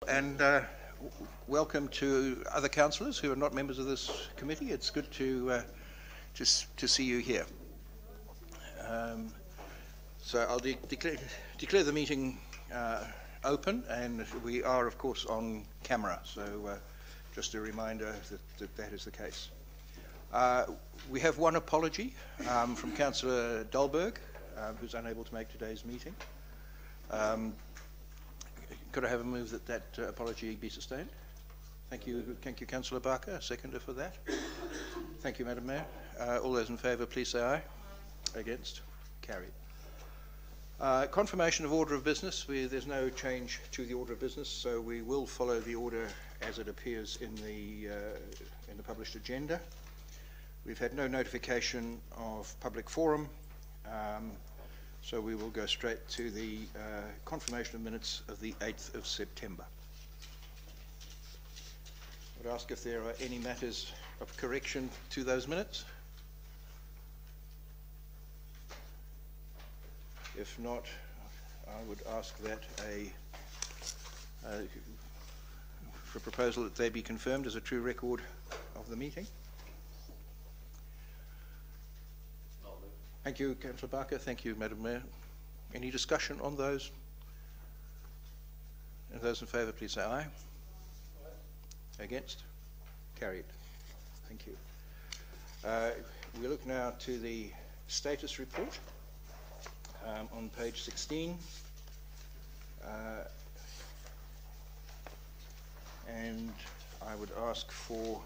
And welcome to other councillors who are not members of this committee. It's good to see you here. So I'll declare the meeting open, and we are, of course, on camera. So just a reminder that is the case. We have one apology from Councillor Dahlberg, who's unable to make today's meeting. Could I have a move that apology be sustained? Thank you, Councillor Barker. A seconder for that. Thank you, Madam Mayor. All those in favour, please say aye. Against? Carried. Confirmation of order of business. There's no change to the order of business, so we will follow the order as it appears in the published agenda. We've had no notification of public forum, so we will go straight to the confirmation of minutes of the 8th of September. I would ask if there are any matters of correction to those minutes. If not, I would ask that for a proposal that they be confirmed as a true record of the meeting. Thank you, Councillor Barker. Thank you, Madam Mayor. Any discussion on those? And those in favour, please say aye. Aye. Against? Carried. Thank you. We look now to the status report on page 16. And I would ask for,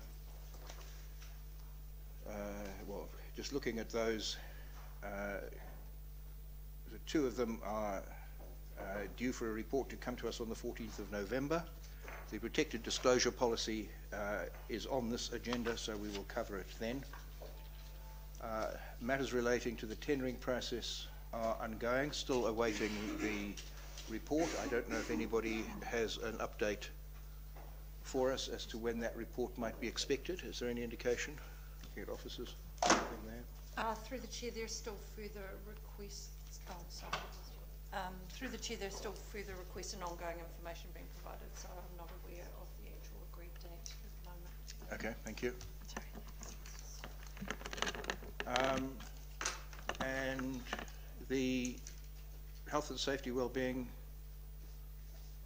well, just looking at those, the two of them are due for a report to come to us on the 14th of November. The protected disclosure policy is on this agenda, so we will cover it then. Matters relating to the tendering process are ongoing, still awaiting the report. I don't know if anybody has an update for us as to when that report might be expected. Is there any indication? Looking at officers, anything there? Through the chair, there's still further requests. Oh, sorry. Through the chair, there's still further requests and ongoing information being provided, so I'm not aware of the actual agreed date at the moment. Okay, thank you. And the health and safety well-being,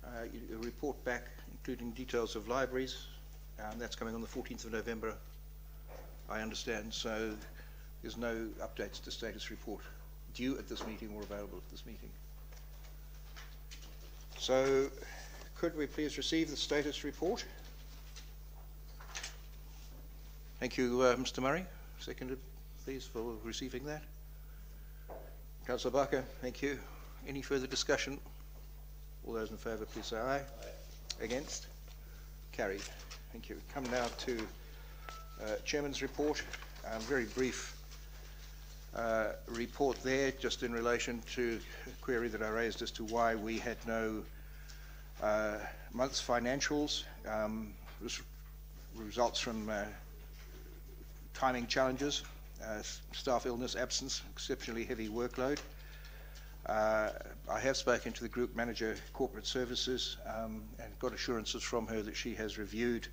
a report back including details of libraries, that's coming on the 14th of November, I understand, so there's no updates to status report due at this meeting or available at this meeting. So could we please receive the status report? Thank you, Mr. Murray. Seconded, please, for receiving that. Councillor Barker, thank you. Any further discussion? All those in favour, please say aye. Aye. Against? Carried. Thank you. Come now to Chairman's report. Very brief report there, just in relation to a query that I raised as to why we had no month's financials. This results from timing challenges, staff illness, absence, exceptionally heavy workload. I have spoken to the Group Manager Corporate Services and got assurances from her that she has reviewed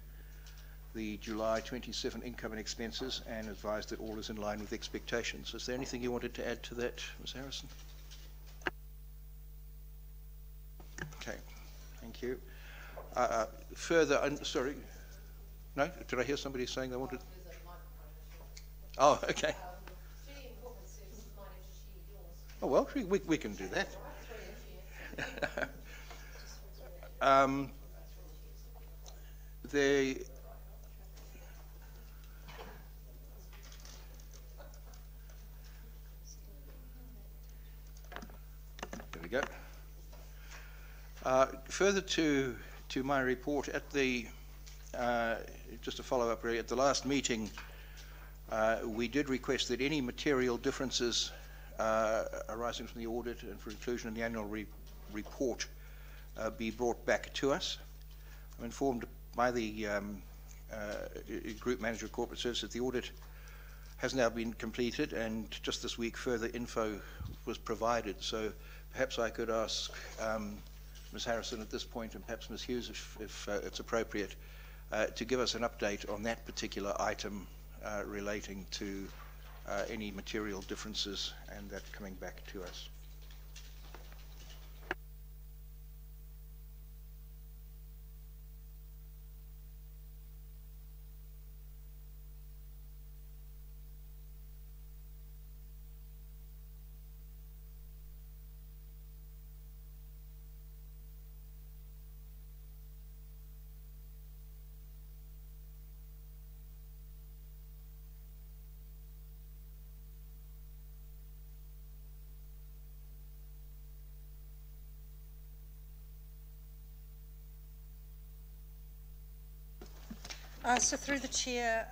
the July 27 income and expenses and advised that all is in line with expectations. Is there anything you wanted to add to that, Ms. Harrison? Okay, thank you. Further, sorry, no? Did I hear somebody saying they wanted? Oh, okay. Oh, well, we can do that. There we go. Further to my report, at the just to follow up really, at the last meeting, we did request that any material differences arising from the audit and for inclusion in the annual report be brought back to us. I'm informed by the Group Manager of Corporate Services that the audit has now been completed, and just this week further info was provided. So perhaps I could ask Ms. Harrison at this point, and perhaps Ms. Hughes, if it's appropriate, to give us an update on that particular item relating to any material differences and that coming back to us. So through the chair,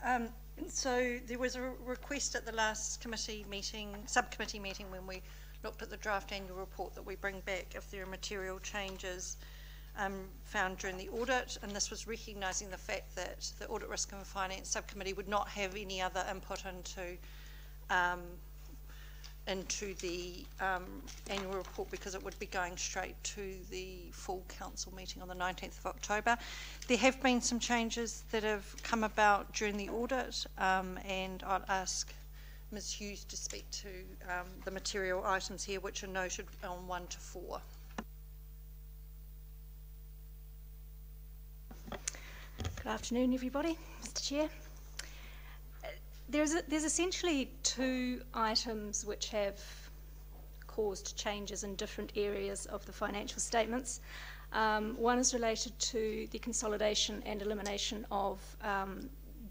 so there was a request at the last committee meeting, subcommittee meeting, when we looked at the draft annual report, that we bring back if there are material changes found during the audit, and this was recognising the fact that the Audit, Risk and Finance Subcommittee would not have any other input into the annual report, because it would be going straight to the full council meeting on the 19th of October. There have been some changes that have come about during the audit, and I'll ask Ms. Hughes to speak to the material items here, which are noted on 1 to 4. Good afternoon, everybody. Mr. Chair. There's essentially two items which have caused changes in different areas of the financial statements. One is related to the consolidation and elimination of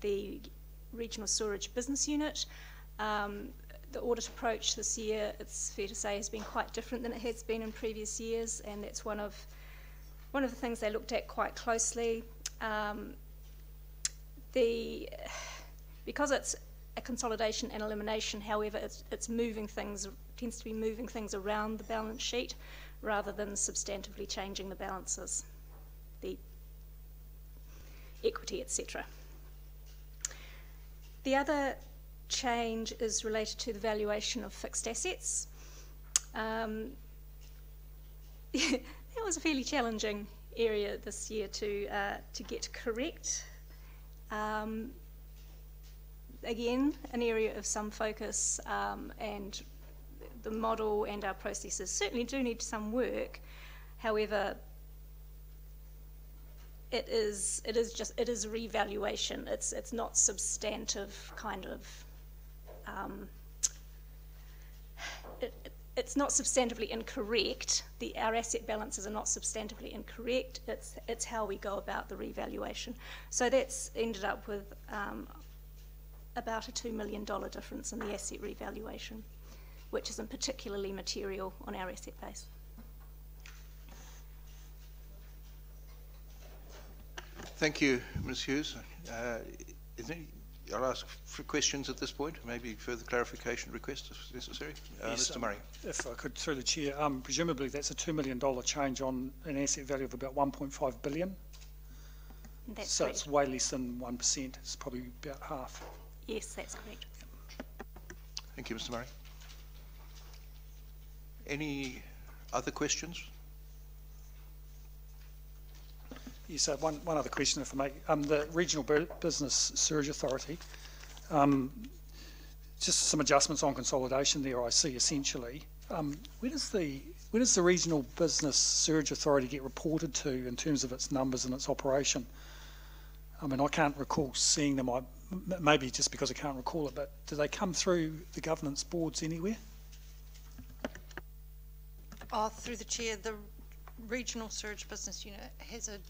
the Regional Sewerage Business Unit. The audit approach this year, it's fair to say, has been quite different than it has been in previous years, and that's one of the things they looked at quite closely. Because it's a consolidation and elimination, however, it's moving things, tends to be moving things around the balance sheet rather than substantively changing the balances, the equity, etc. The other change is related to the valuation of fixed assets. That was a fairly challenging area this year to get correct. Again, an area of some focus, and the model and our processes certainly do need some work. However, it is a revaluation. It's not substantive kind of. It's not substantively incorrect. Our asset balances are not substantively incorrect. It's how we go about the revaluation. So that's ended up with about a $2 million difference in the asset revaluation, which isn't particularly material on our asset base. Thank you, Ms. Hughes. I'll ask for questions at this point, maybe further clarification requests if necessary. Yes, Mr. Murray. If I could, through the chair, presumably that's a $2 million change on an asset value of about 1.5 billion. That's so correct. It's way less than 1%. It's probably about half. Yes, that's correct. Thank you, Mr. Murray. Any other questions? Yes, one other question, if I may. The Regional Business Sewerage Authority, just some adjustments on consolidation there, I see, essentially. Where does the Regional Business Sewerage Authority get reported to in terms of its numbers and its operation? I mean, I can't recall seeing them, maybe just because I can't recall it, but do they come through the governance boards anywhere? Through the chair, the Regional Sewerage Business Unit has a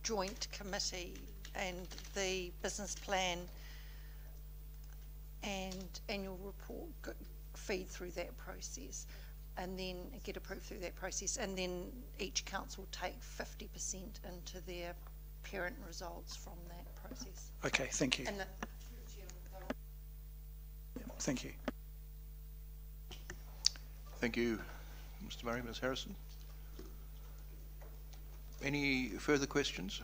joint committee, and the business plan and annual report feed through that process and then get approved through that process, and then each council take 50% into their parent results from that process. Okay, thank you. And Thank you. Thank you, Mr. Murray. Ms. Harrison? Any further questions?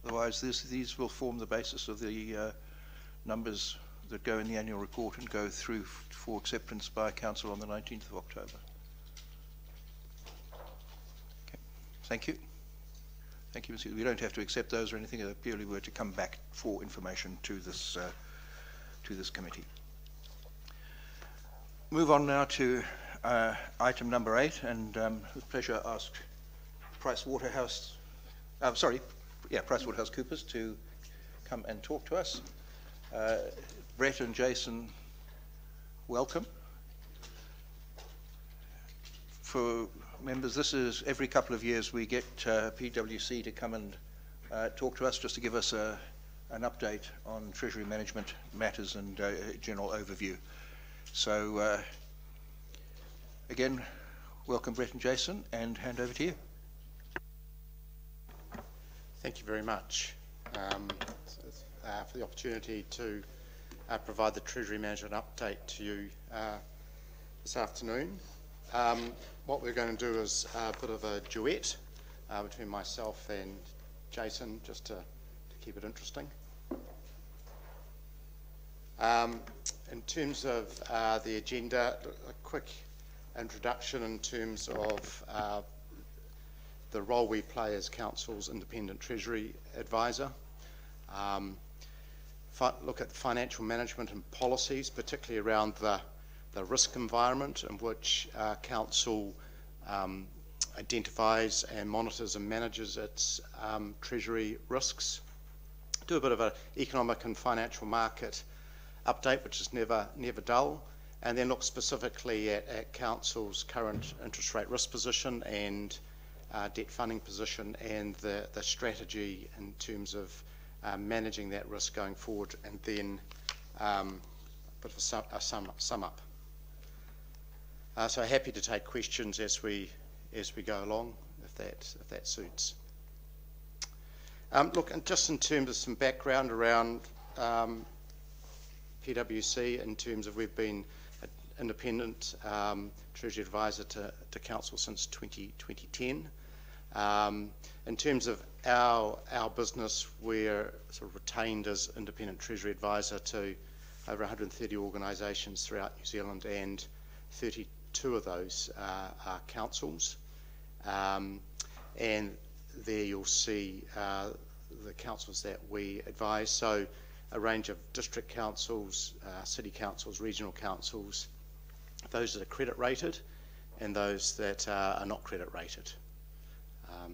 Otherwise, these will form the basis of the numbers that go in the annual report and go through for acceptance by Council on the 19th of October. Okay. Thank you. Thank you, Mr. We don't have to accept those or anything. They purely were to come back for information to this committee. Move on now to item number 8, and with pleasure ask PricewaterhouseCoopers to come and talk to us. Brett and Jason, welcome. For members, this is every couple of years we get PwC to come and talk to us just to give us an update on Treasury management matters and a general overview. So again, welcome Brett and Jason, and hand over to you. Thank you very much for the opportunity to provide the Treasury Management update to you this afternoon. What we're going to do is a bit of a duet between myself and Jason, just to keep it interesting. In terms of the agenda, a quick introduction in terms of the role we play as Council's independent Treasury advisor. Look at financial management and policies, particularly around the risk environment in which Council identifies and monitors and manages its Treasury risks. Do a bit of an economic and financial market update, which is never dull, and then look specifically at Council's current interest rate risk position and debt funding position, and the strategy in terms of managing that risk going forward, and then a bit of a sum up. So happy to take questions as we go along, if that suits. Look, and just in terms of some background around PwC, in terms of we've been an independent Treasury advisor to Council since 2010. In terms of our business, we're sort of retained as independent Treasury advisor to over 130 organisations throughout New Zealand, and 32 of those are councils. And there you'll see the councils that we advise. So a range of district councils, city councils, regional councils, those that are credit rated and those that are not credit rated.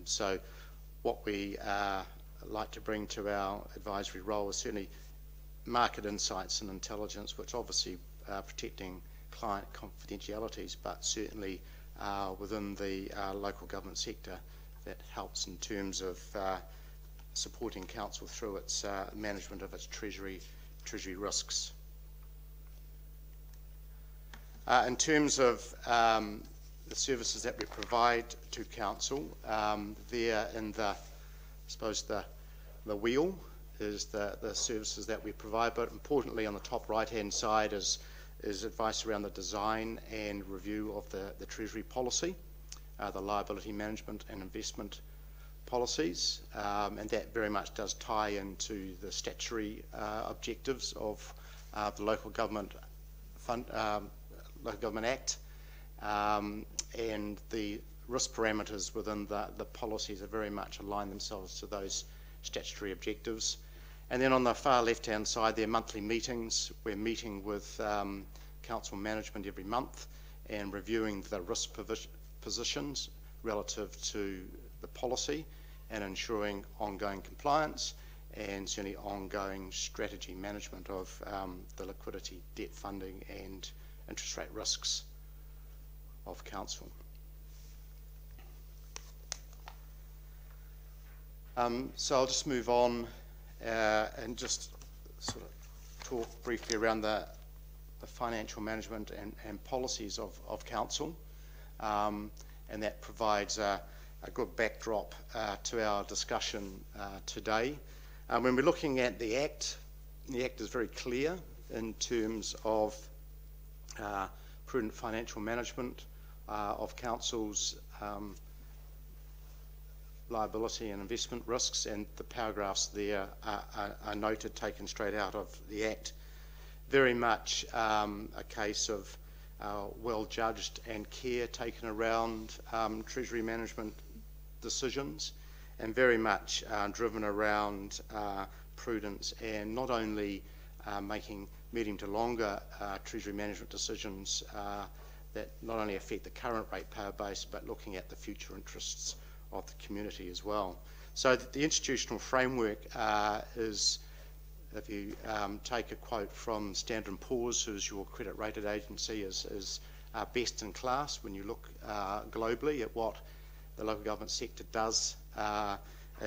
So what we like to bring to our advisory role is certainly market insights and intelligence, which obviously protecting client confidentialities, but certainly within the local government sector, that helps in terms of supporting Council through its management of its treasury risks. In terms of the services that we provide to Council, there in the, I suppose the wheel is the services that we provide, but importantly on the top right hand side is advice around the design and review of the Treasury policy, the liability management and investment policies, and that very much does tie into the statutory objectives of the Local Government Act, and the risk parameters within the policies are very much align themselves to those statutory objectives. And then on the far left-hand side, there are monthly meetings. We're meeting with Council management every month and reviewing the risk positions relative to the policy and ensuring ongoing compliance and certainly ongoing strategy management of the liquidity, debt funding and interest rate risks of Council. So I'll just move on and just sort of talk briefly around the financial management and policies of Council, and that provides a good backdrop to our discussion today. When we're looking at the Act is very clear in terms of prudent financial management of Council's liability and investment risks, and the paragraphs there are noted, taken straight out of the Act. Very much a case of well judged and care taken around Treasury management decisions, and very much driven around prudence and not only making medium to longer Treasury management decisions that not only affect the current ratepayer base, but looking at the future interests of the community as well. So the institutional framework is, if you take a quote from Standard & Poor's, who's your credit rated agency, is best in class when you look globally at what the local government sector does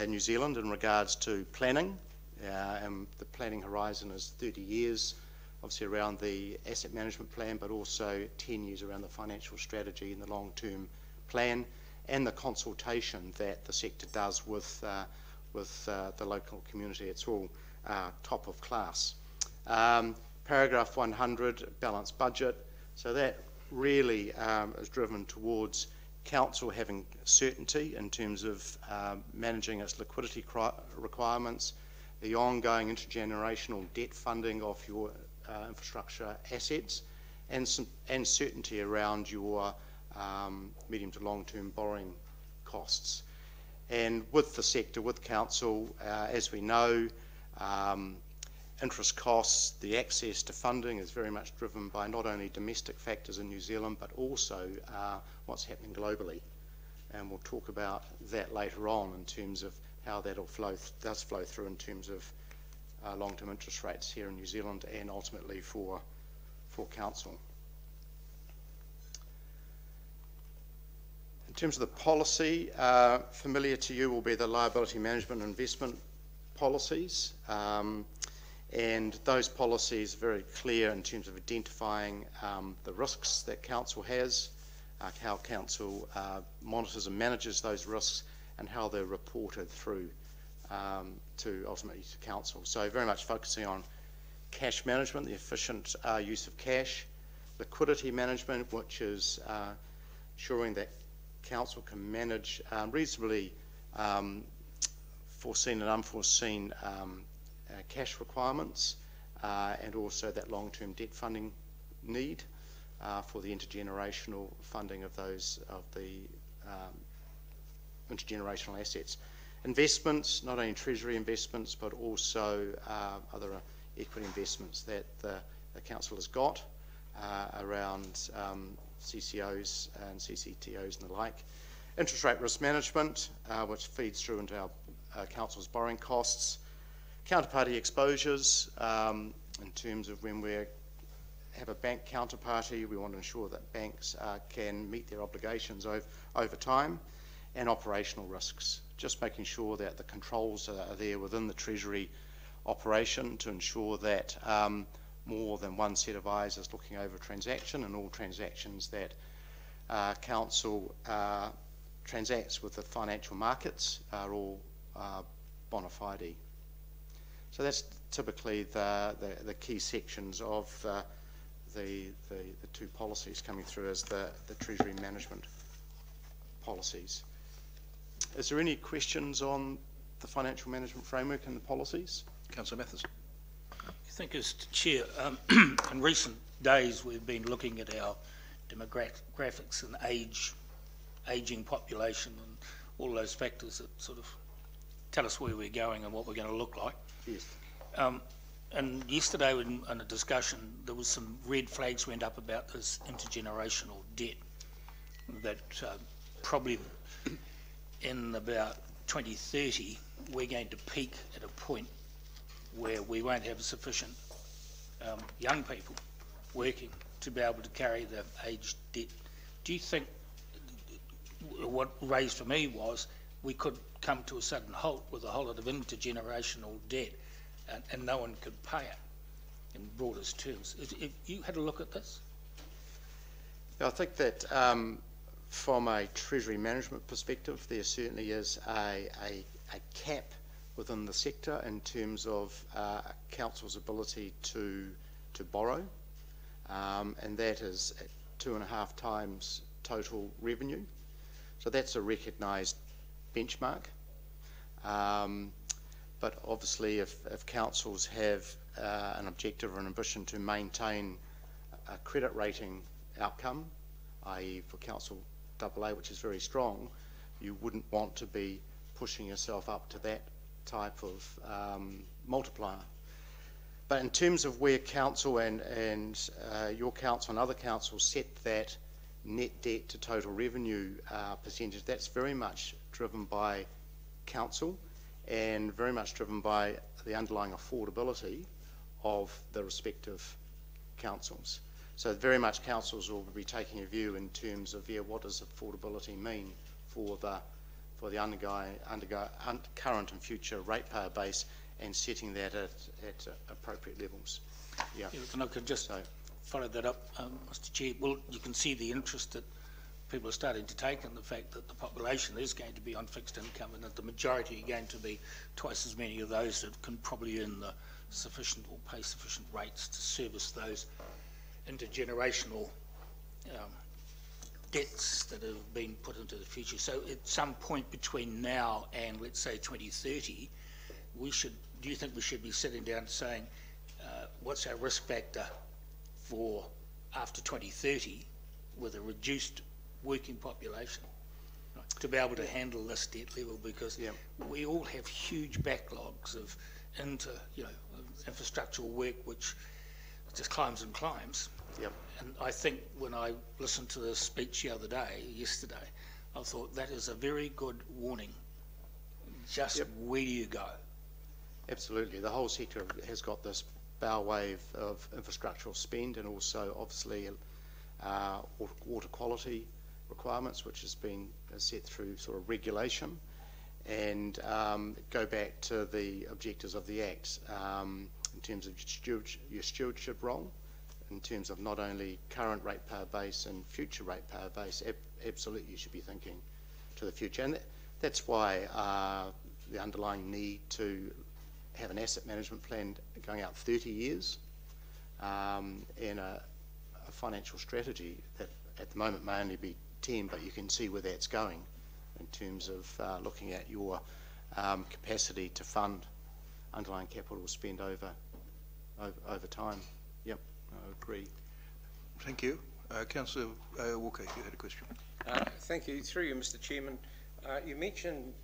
in New Zealand in regards to planning. And the planning horizon is 30 years, obviously around the asset management plan, but also 10 years around the financial strategy and the long-term plan, and the consultation that the sector does with the local community. It's all top of class. Paragraph 100, balanced budget. So that really is driven towards council having certainty in terms of managing its liquidity requirements, the ongoing intergenerational debt funding of your infrastructure assets, and certainty around your medium to long-term borrowing costs. And with the sector, with council, as we know, interest costs, the access to funding is very much driven by not only domestic factors in New Zealand, but also what's happening globally. And we'll talk about that later on in terms of how that does flow through in terms of long-term interest rates here in New Zealand and ultimately for council. In terms of the policy, familiar to you will be the liability management and investment policies. And those policies are very clear in terms of identifying the risks that council has, how council monitors and manages those risks, and how they're reported through to ultimately to council. So very much focusing on cash management, the efficient use of cash, liquidity management, which is ensuring that council can manage reasonably foreseen and unforeseen cash requirements, and also that long-term debt funding need for the intergenerational funding of the intergenerational assets. Investments, not only treasury investments, but also other equity investments that the council has got around CCOs and CCTOs and the like. Interest rate risk management, which feeds through into our council's borrowing costs. Counterparty exposures, in terms of when we have a bank counterparty, we want to ensure that banks can meet their obligations over time. And operational risks, just making sure that the controls are there within the Treasury operation to ensure that more than one set of eyes is looking over a transaction, and all transactions that council transacts with the financial markets are all bona fide. So that's typically the key sections of the two policies coming through as the Treasury management policies. Is there any questions on the financial management framework and the policies? Councillor Mathers. Thank you, Mr. Chair. In recent days, we've been looking at our demographics and ageing population and all those factors that sort of tell us where we're going and what we're going to look like. Yes. And yesterday in a discussion, there was some red flags went up about this intergenerational debt that probably in about 2030, we're going to peak at a point where we won't have sufficient young people working to be able to carry the aged debt. Do you think what raised for me was we could come to a sudden halt with a whole lot of intergenerational debt and no one could pay it in broadest terms? If you had a look at this? I think that from a Treasury management perspective, there certainly is a cap within the sector in terms of council's ability to borrow, and that is at 2.5 times total revenue. So that's a recognised benchmark. But obviously, if councils have an objective or an ambition to maintain a credit rating outcome, i.e. for council AA, which is very strong, you wouldn't want to be pushing yourself up to that type of multiplier. But in terms of where council and your council and other councils set that net debt to total revenue percentage, that's very much driven by council and very much driven by the underlying affordability of the respective councils. So very much councils will be taking a view in terms of, yeah, what does affordability mean for the current and future ratepayer base, and setting that at appropriate levels. Yeah. And I could just follow that up, Mr. Chair. Well, you can see the interest that people are starting to take in the fact that the population is going to be on fixed income, and that the majority are going to be twice as many of those that can probably earn the sufficient or pay sufficient rates to service those intergenerational debts that have been put into the future. So at some point between now and, let's say, 2030, do you think we should be sitting down and saying, what's our risk factor for after 2030 with a reduced working population, right, to be able to handle this debt level? Because we all have huge backlogs of infrastructural work which just climbs and climbs. Yep. And I think when I listened to the speech yesterday, I thought that is a very good warning. Just where do you go? Absolutely. The whole sector has got this bow wave of infrastructural spend, and also obviously water quality requirements, which has been set through sort of regulation, and go back to the objectives of the Act in terms of your stewardship role, in terms of not only current ratepayer base and future ratepayer base. Absolutely, you should be thinking to the future, and that's why the underlying need to have an asset management plan going out 30 years and a financial strategy that at the moment may only be 10, but you can see where that's going in terms of looking at your capacity to fund underlying capital spend over time. Yep, I agree. Thank you. Councillor Walker, you had a question. Thank you. Through you, Mr. Chairman. You mentioned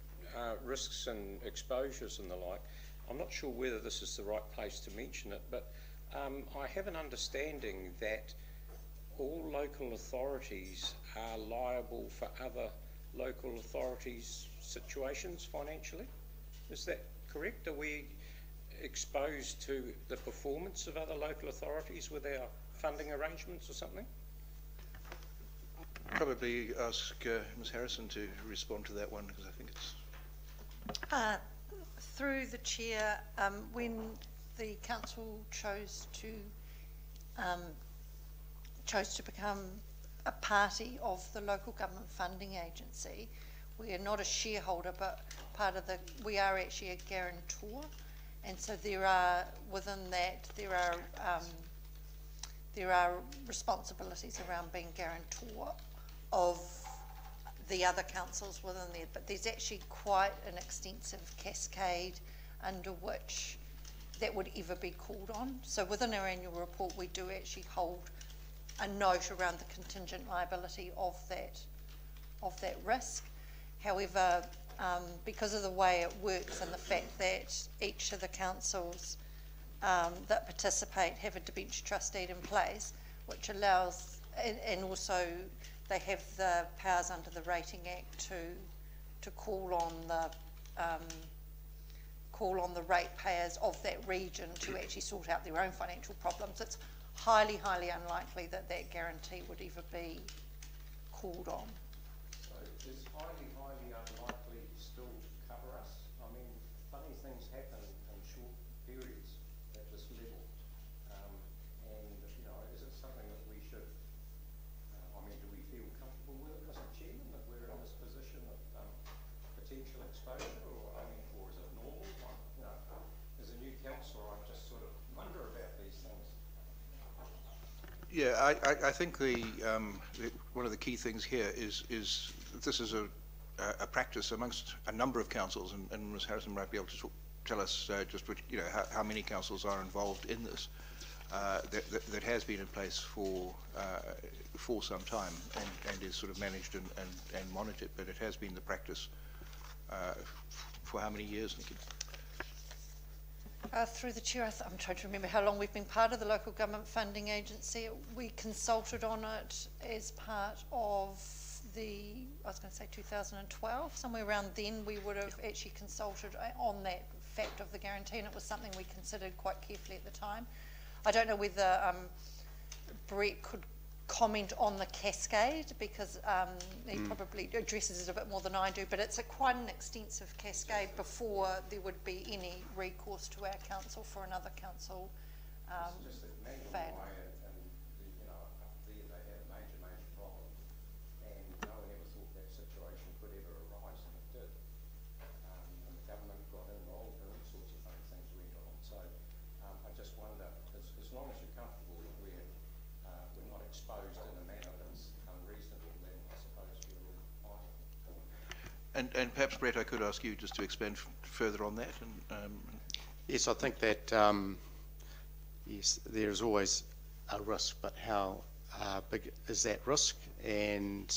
risks and exposures and the like. I'm not sure whether this is the right place to mention it, but I have an understanding that all local authorities are liable for other local authorities' situations financially. Is that correct? Are we exposed to the performance of other local authorities with our funding arrangements or something? Probably ask Ms Harrison to respond to that one, because I think it's... Through the chair, when the council chose to become a party of the local government funding agency, we are not a shareholder, but we are actually a guarantor, and so there are within that there are responsibilities around being guarantor of the other councils within there, but there's actually quite an extensive cascade under which that would ever be called on. So within our annual report, we do actually hold a note around the contingent liability of that risk. However, because of the way it works and the fact that each of the councils that participate have a debenture trust deed in place, which allows, and also they have the powers under the Rating Act to call on the ratepayers of that region to actually sort out their own financial problems. It's highly, highly unlikely that that guarantee would ever be called on. So it's highly, highly unlikely still to cover us? I mean, funny things happen in short periods at this level. And, you know, is it something that we should, I mean, do we feel comfortable with it, Mr. Chairman, that we're in this position of potential exposure, or, I mean, or is it normal? You know, as a new councillor, I just sort of wonder about these things. Yeah, I think one of the key things here is that this is a practice amongst a number of councils, and Ms Harrison might be able to tell us just which, how many councils are involved in this. that has been in place for some time and is sort of managed and monitored, but it has been the practice for how many years, Nikki? Through the chair, I'm trying to remember how long we've been part of the Local Government Funding Agency. We consulted on it as part of I was going to say 2012, somewhere around then we would have actually consulted on that fact of the guarantee, and it was something we considered quite carefully at the time. I don't know whether Brett could comment on the cascade, because he probably addresses it a bit more than I do, but it's quite an extensive cascade before there would be any recourse to our council for another council fail. And perhaps, Brett, I could ask you just to expand further on that. Yes, I think that yes, there is always a risk, but how big is that risk? And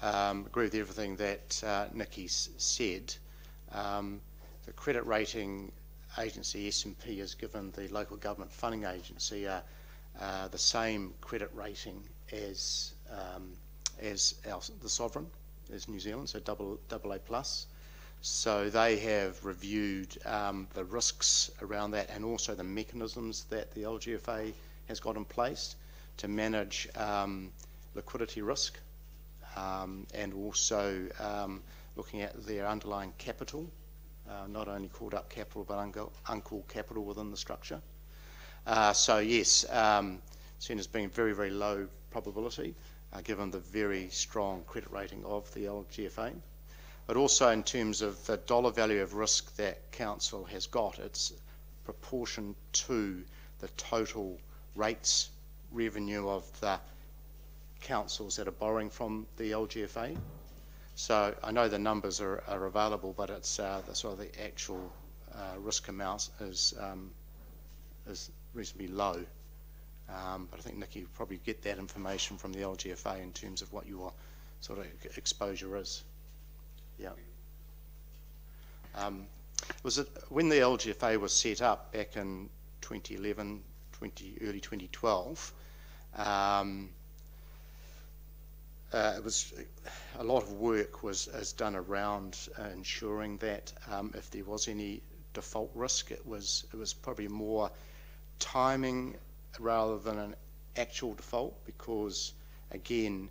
agree with everything that Nikki's said. The credit rating agency S&P has given the Local Government Funding Agency the same credit rating as the Sovereign, as New Zealand, so AA plus. So they have reviewed the risks around that and also the mechanisms that the LGFA has got in place to manage liquidity risk, and also looking at their underlying capital, not only called up capital but uncalled capital within the structure. So yes, seen as being very, very low probability, given the very strong credit rating of the LGFA. But also in terms of the dollar value of risk that council has got, it's proportion to the total rates revenue of the councils that are borrowing from the LGFA. So I know the numbers are available, but it's the sort of the actual risk amount is reasonably low. But I think Nikki will probably get that information from the LGFA in terms of what your sort of exposure is. Yeah. Was it when the LGFA was set up back in 2011, early 2012? It was a lot of work was done around ensuring that if there was any default risk, it was probably more timing rather than an actual default, because again,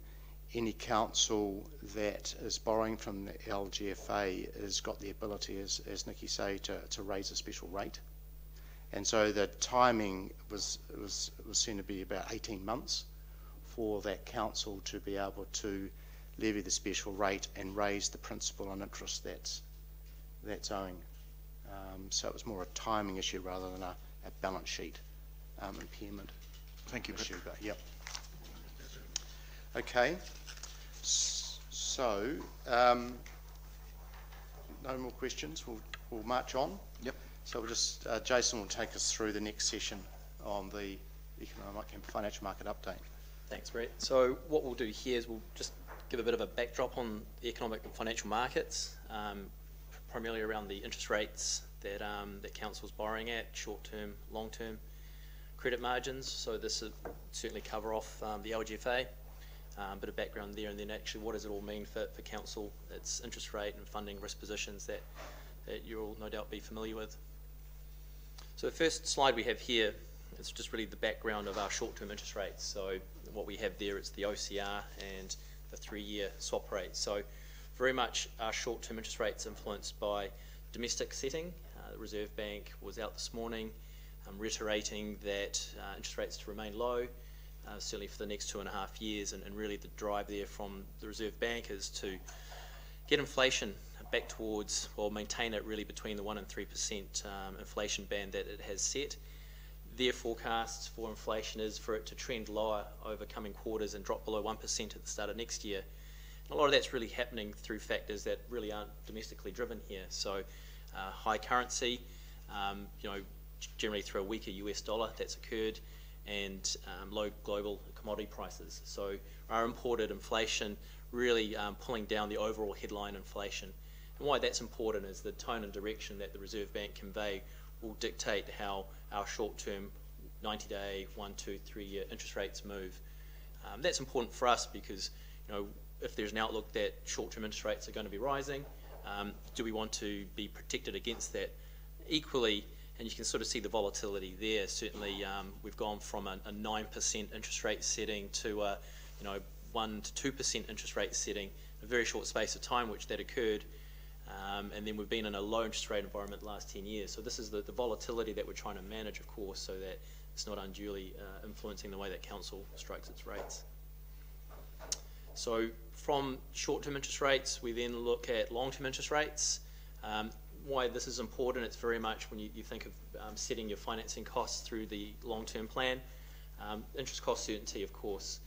any council that is borrowing from the LGFA has got the ability, as Nikki say, to raise a special rate. And so the timing was seen to be about 18 months for that council to be able to levy the special rate and raise the principal and interest that's owing. So it was more a timing issue rather than a balance sheet impairment. Thank you, issue. But yep. Okay. So no more questions. We'll march on. Yep. So we'll just Jason will take us through the next session on the economic and financial market update. Thanks, Brett. So what we'll do here is we'll just give a bit of a backdrop on the economic and financial markets, primarily around the interest rates that council's borrowing at, short-term, long-term credit margins. So this will certainly cover off the LGFA, bit of background there, and then actually what does it all mean for council, its interest rate and funding risk positions that you'll no doubt be familiar with. So the first slide we have here is just really the background of our short-term interest rates. So what we have there is the OCR and the 3-year swap rate. So very much our short-term interest rates influenced by domestic setting. The Reserve Bank was out this morning reiterating that interest rates to remain low, certainly for the next 2.5 years, and really the drive there from the Reserve Bank is to get inflation back towards, or maintain it really between the 1% and 3% inflation band that it has set. Their forecasts for inflation is for it to trend lower over coming quarters and drop below 1% at the start of next year. And a lot of that's really happening through factors that really aren't domestically driven here. So high currency, generally through a weaker US dollar that's occurred, and low global commodity prices. So our imported inflation really pulling down the overall headline inflation. And why that's important is the tone and direction that the Reserve Bank convey will dictate how our short-term 90-day, 1, 2, 3-year interest rates move. That's important for us because, if there's an outlook that short-term interest rates are going to be rising, do we want to be protected against that? Equally, and you can sort of see the volatility there. Certainly, we've gone from a 9% interest rate setting to a 1 to 2% interest rate setting in a very short space of time, which that occurred. And then we've been in a low interest rate environment the last 10 years. So this is the volatility that we're trying to manage, of course, so that it's not unduly influencing the way that council strikes its rates. So from short-term interest rates, we then look at long-term interest rates. Why this is important, it's very much when you think of setting your financing costs through the long-term plan. Interest cost certainty, of course.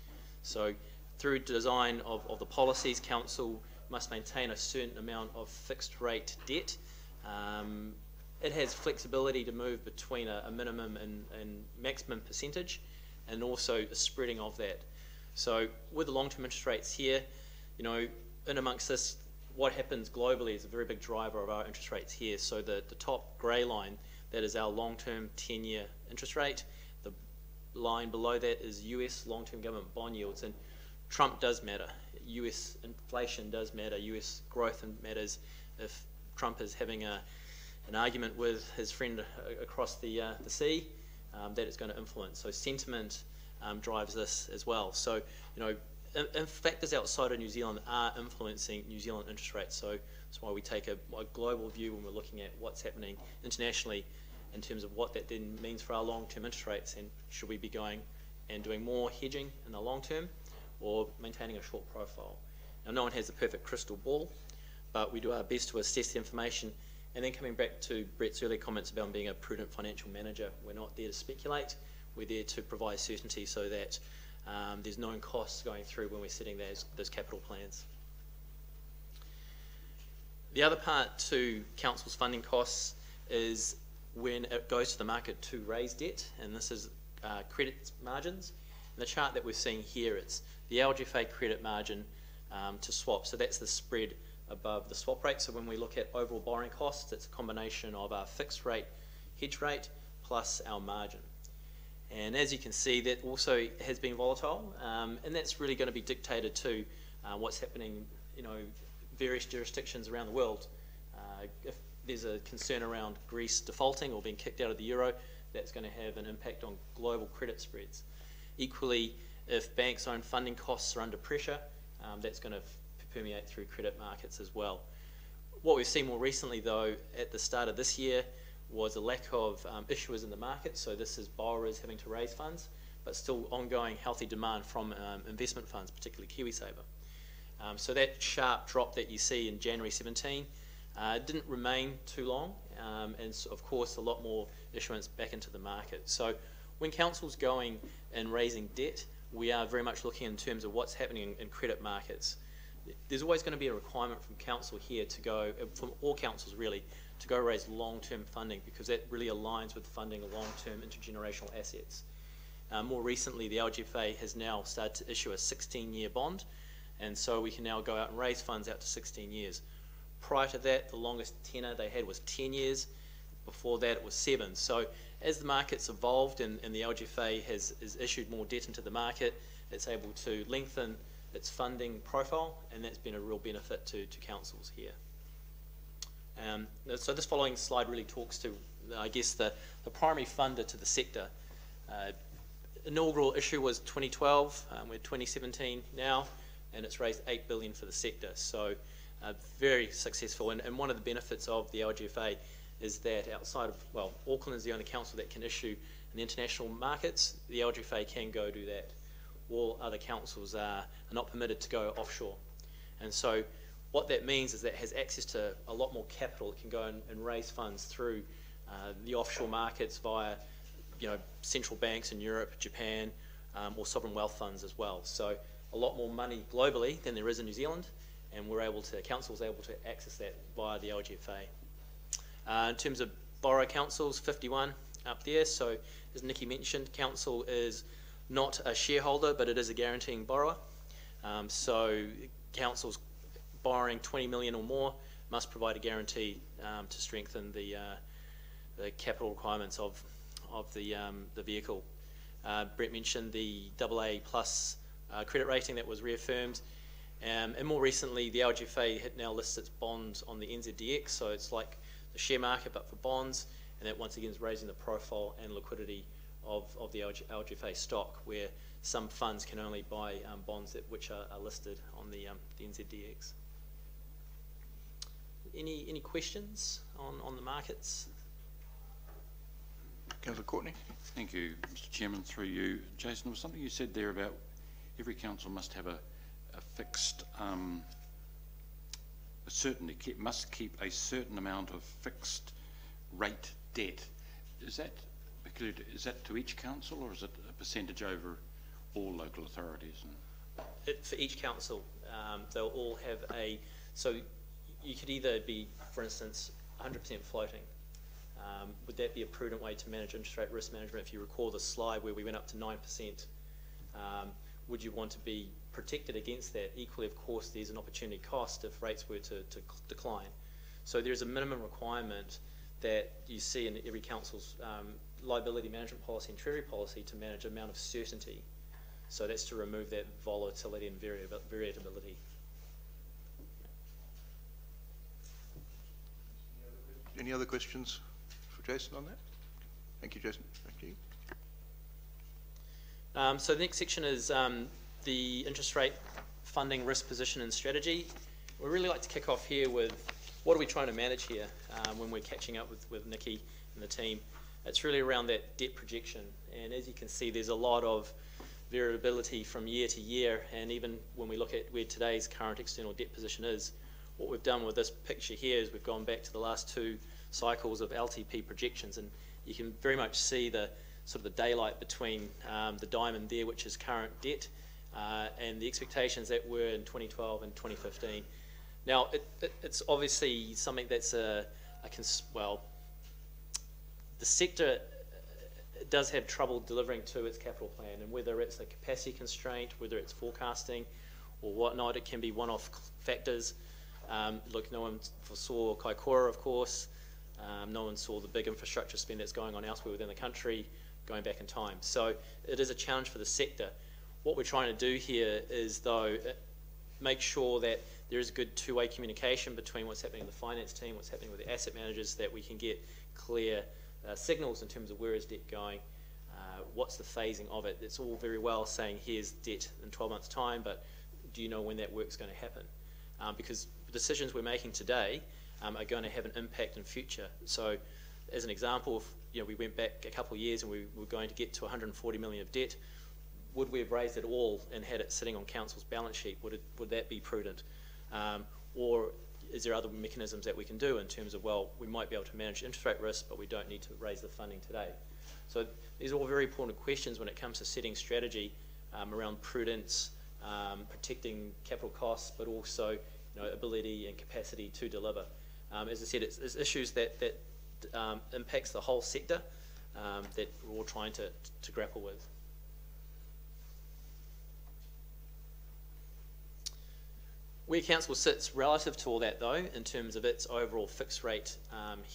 So through design of the policies, council must maintain a certain amount of fixed rate debt. It has flexibility to move between a minimum and maximum percentage, and also a spreading of that. So with the long-term interest rates here, in amongst this, what happens globally is a very big driver of our interest rates here. So the top grey line, that is our long-term 10-year interest rate. The line below that is US long-term government bond yields. And Trump does matter. US inflation does matter. US growth matters. If Trump is having an argument with his friend across the sea, that is going to influence. So sentiment drives this as well. So, factors outside of New Zealand are influencing New Zealand interest rates. So that's why we take a global view when we're looking at what's happening internationally in terms of what that then means for our long-term interest rates, and should we be going and doing more hedging in the long term or maintaining a short profile. Now, no one has the perfect crystal ball, but we do our best to assess the information. And then coming back to Brett's earlier comments about being a prudent financial manager, we're not there to speculate, we're there to provide certainty so that there's known costs going through when we're setting those capital plans. The other part to council's funding costs is when it goes to the market to raise debt, and this is credit margins. And the chart that we're seeing here, it's the LGFA credit margin to swap. So that's the spread above the swap rate. So when we look at overall borrowing costs, it's a combination of our fixed rate hedge rate plus our margin. And as you can see, that also has been volatile, and that's really going to be dictated to what's happening, various jurisdictions around the world. If there's a concern around Greece defaulting or being kicked out of the euro, that's going to have an impact on global credit spreads. Equally, if banks' own funding costs are under pressure, that's going to permeate through credit markets as well. What we've seen more recently, though, at the start of this year, was a lack of issuers in the market. So this is borrowers having to raise funds, but still ongoing healthy demand from investment funds, particularly KiwiSaver. So that sharp drop that you see in January 17 didn't remain too long, and so of course a lot more issuance back into the market. So when council's going and raising debt, we are very much looking in terms of what's happening in credit markets. There's always going to be a requirement from council here to go, from all councils really, to go raise long-term funding, because that really aligns with funding long-term intergenerational assets. More recently, the LGFA has now started to issue a 16-year bond, and so we can now go out and raise funds out to 16 years. Prior to that, the longest tenor they had was 10 years. Before that, it was 7. So as the market's evolved and the LGFA has issued more debt into the market, it's able to lengthen its funding profile, and that's been a real benefit to councils here. So this following slide really talks to, I guess, the primary funder to the sector. Inaugural issue was 2012, we're 2017 now, and it's raised $8 billion for the sector. So very successful, and one of the benefits of the LGFA is that outside of, well, Auckland is the only council that can issue in the international markets. The LGFA can go do that. All other councils are not permitted to go offshore. And so what that means is that it has access to a lot more capital. It can go and raise funds through the offshore markets via, central banks in Europe, Japan, or sovereign wealth funds as well. So a lot more money globally than there is in New Zealand, and councils are able to access that via the LGFA. In terms of borough councils, 51 up there. So as Nikki mentioned, council is not a shareholder, but it is a guaranteeing borrower. So council's borrowing 20 million or more must provide a guarantee to strengthen the capital requirements of the vehicle. Brett mentioned the AA plus credit rating that was reaffirmed, and more recently the LGFA had now listed its bonds on the NZDX, so it's like the share market but for bonds, and that once again is raising the profile and liquidity of the LGFA stock, where some funds can only buy bonds which are listed on the NZDX. Any questions on the markets? Councillor Courtney. Thank you, Mr. Chairman. Through you, Jason, there was something you said there about every council must have a fixed, must keep a certain amount of fixed rate debt. Is that to each council, or is it a percentage over all local authorities? For each council, they'll all have so you could either be, for instance, 100% floating. Would that be a prudent way to manage interest rate risk management? If you recall the slide where we went up to 9%, would you want to be protected against that? Equally, of course, there's an opportunity cost if rates were to decline. So there's a minimum requirement that you see in every council's liability management policy and treasury policy to manage an amount of certainty. So that's to remove that volatility and variability. Any other questions for Jason on that? Thank you, Jason. Thank you. So the next section is the interest rate funding risk position and strategy. We really like to kick off here with what are we trying to manage here when we're catching up with Nikki and the team. It's really around that debt projection, and as you can see there's a lot of variability from year to year, and even when we look at where today's current external debt position is, what we've done with this picture here is we've gone back to the last 2 cycles of LTP projections, and you can very much see the sort of the daylight between the diamond there, which is current debt, and the expectations that were in 2012 and 2015. Now, it's obviously something that's well, the sector does have trouble delivering to its capital plan, and whether it's a capacity constraint, whether it's forecasting or whatnot, it can be one-off factors. Look, no one foresaw Kaikoura, of course. No one saw the big infrastructure spend that's going on elsewhere within the country going back in time. So it is a challenge for the sector. What we're trying to do here is, though, make sure that there is good two-way communication between what's happening in the finance team, what's happening with the asset managers, that we can get clear signals in terms of where is debt going, what's the phasing of it. It's all very well saying here's debt in 12 months' time, but do you know when that work's going to happen? Because the decisions we're making today are going to have an impact in future. So as an example, if we went back a couple of years and we were going to get to 140 million of debt, would we have raised it all and had it sitting on council's balance sheet? Would that be prudent? Or is there other mechanisms that we can do in terms of, well, we might be able to manage interest rate risk, but we don't need to raise the funding today? So these are all very important questions when it comes to setting strategy around prudence, protecting capital costs, but also ability and capacity to deliver. As I said, it's issues that impacts the whole sector that we're all trying to grapple with. Where council sits relative to all that, though, in terms of its overall fixed rate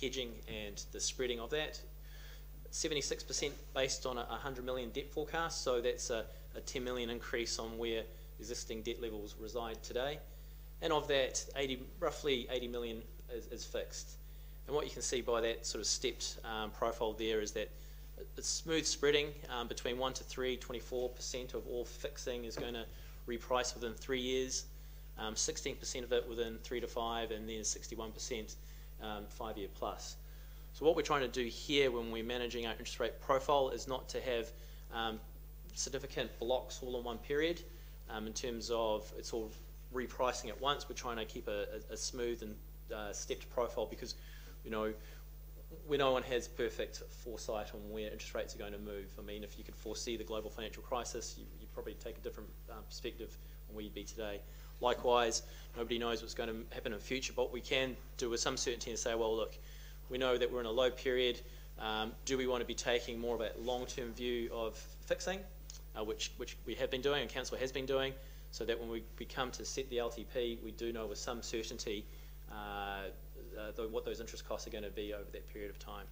hedging and the spreading of that, 76% based on a 100 million debt forecast, so that's a 10 million increase on where existing debt levels reside today. And of that, roughly 80 million is fixed. And what you can see by that sort of stepped profile there is that it's smooth spreading between 1 to 3, 24% of all fixing is going to reprice within 3 years, 16% of it within 3 to 5, and then 61% 5 year plus. So what we're trying to do here when we're managing our interest rate profile is not to have significant blocks all in one period in terms of it's all repricing at once. We're trying to keep a smooth and stepped profile, because no one has perfect foresight on where interest rates are going to move. I mean, if you could foresee the global financial crisis, you'd probably take a different perspective on where you'd be today. Likewise, nobody knows what's going to happen in the future, but what we can do with some certainty is say, well, look, we know that we're in a low period, Do we want to be taking more of a long-term view of fixing, which we have been doing and Council has been doing, so that when we come to set the LTP, we do know with some certainty what those interest costs are going to be over that period of time.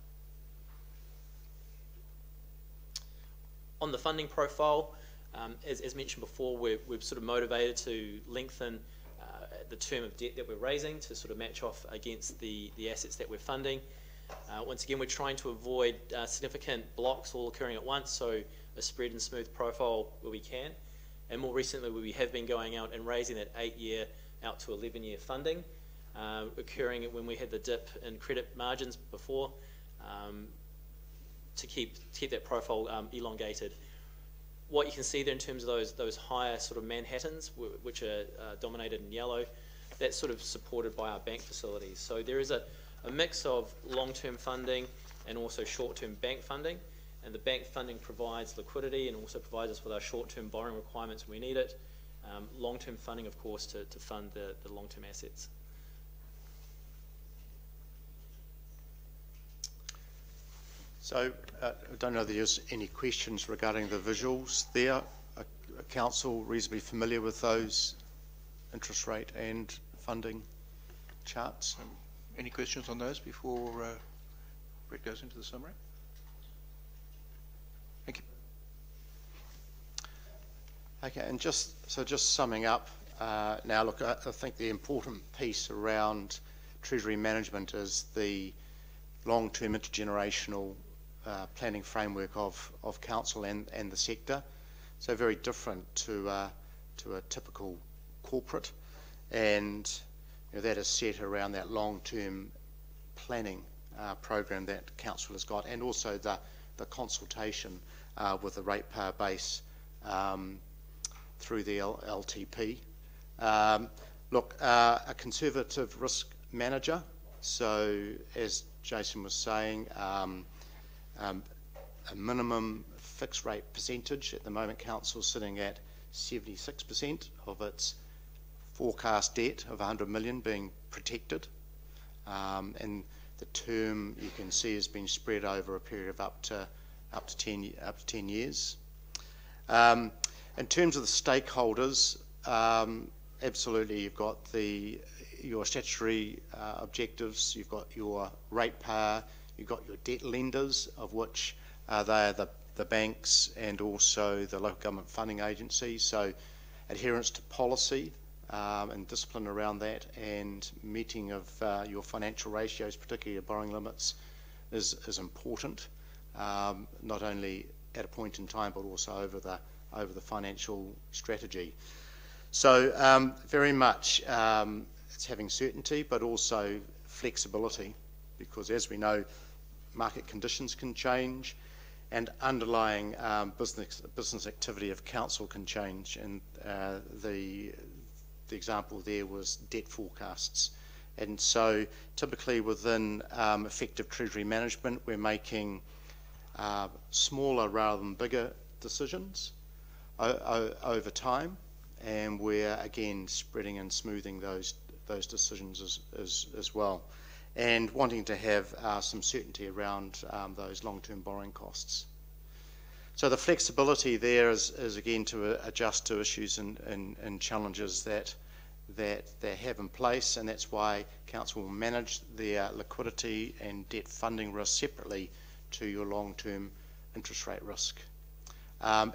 On the funding profile, as mentioned before, we're sort of motivated to lengthen the term of debt that we're raising to sort of match off against the assets that we're funding. Once again, we're trying to avoid significant blocks all occurring at once, so a spread and smooth profile where we can. And more recently, we have been going out and raising that 8-year out to 11-year funding, occurring when we had the dip in credit margins before, to keep that profile elongated. What you can see there in terms of those higher sort of Manhattans, which are dominated in yellow, that's sort of supported by our bank facilities. So there is a mix of long-term funding and also short-term bank funding, and the bank funding provides liquidity and also provides us with our short-term borrowing requirements when we need it. Long-term funding, of course, to fund the long-term assets. So I don't know if there's any questions regarding the visuals there. Are Council reasonably familiar with those interest rate and funding charts? Any questions on those before Brett goes into the summary? Thank you. Okay, and just summing up, now look, I think the important piece around Treasury management is the long-term intergenerational planning framework of Council and the sector. So very different to a typical corporate, and that is set around that long-term planning program that Council has got, and also the consultation with the ratepayer base through the LTP. Look, a conservative risk manager. So as Jason was saying, a minimum fixed rate percentage. At the moment, Council's sitting at 76% of its forecast debt of 100 million being protected, and the term you can see has been spread over a period of up to 10 years. In terms of the stakeholders, absolutely, you've got your statutory objectives, you've got your ratepayer, you've got your debt lenders, of which they are the banks and also the local government funding agencies. So adherence to policy and discipline around that, and meeting of your financial ratios, particularly your borrowing limits, is important, not only at a point in time but also over the financial strategy. So very much it's having certainty but also flexibility, because as we know, market conditions can change and underlying business activity of Council can change, and the example there was debt forecasts. And so typically within effective Treasury management, we're making smaller rather than bigger decisions over time, and we're again spreading and smoothing those decisions as well, and wanting to have some certainty around those long-term borrowing costs. So the flexibility there is again to adjust to issues and challenges that they have in place, and that's why Council will manage their liquidity and debt funding risk separately to your long-term interest rate risk.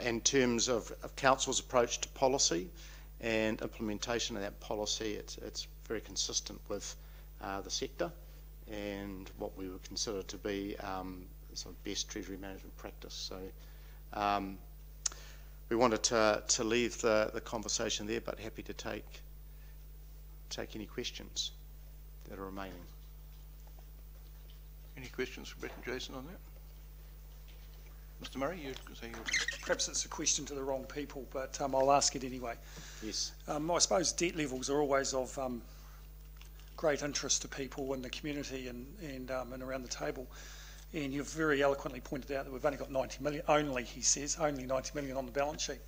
In terms of Council's approach to policy and implementation of that policy, it's very consistent with the sector and what we would consider to be sort of best Treasury management practice. So we wanted to leave the conversation there, but happy to take any questions that are remaining. Any questions for Brett and Jason on that? Mr. Murray, you say you... Perhaps it's a question to the wrong people, but I'll ask it anyway. Yes. I suppose debt levels are always of great interest to people in the community and around the table. And you've very eloquently pointed out that we've only got 90 million, only, he says, only 90 million on the balance sheet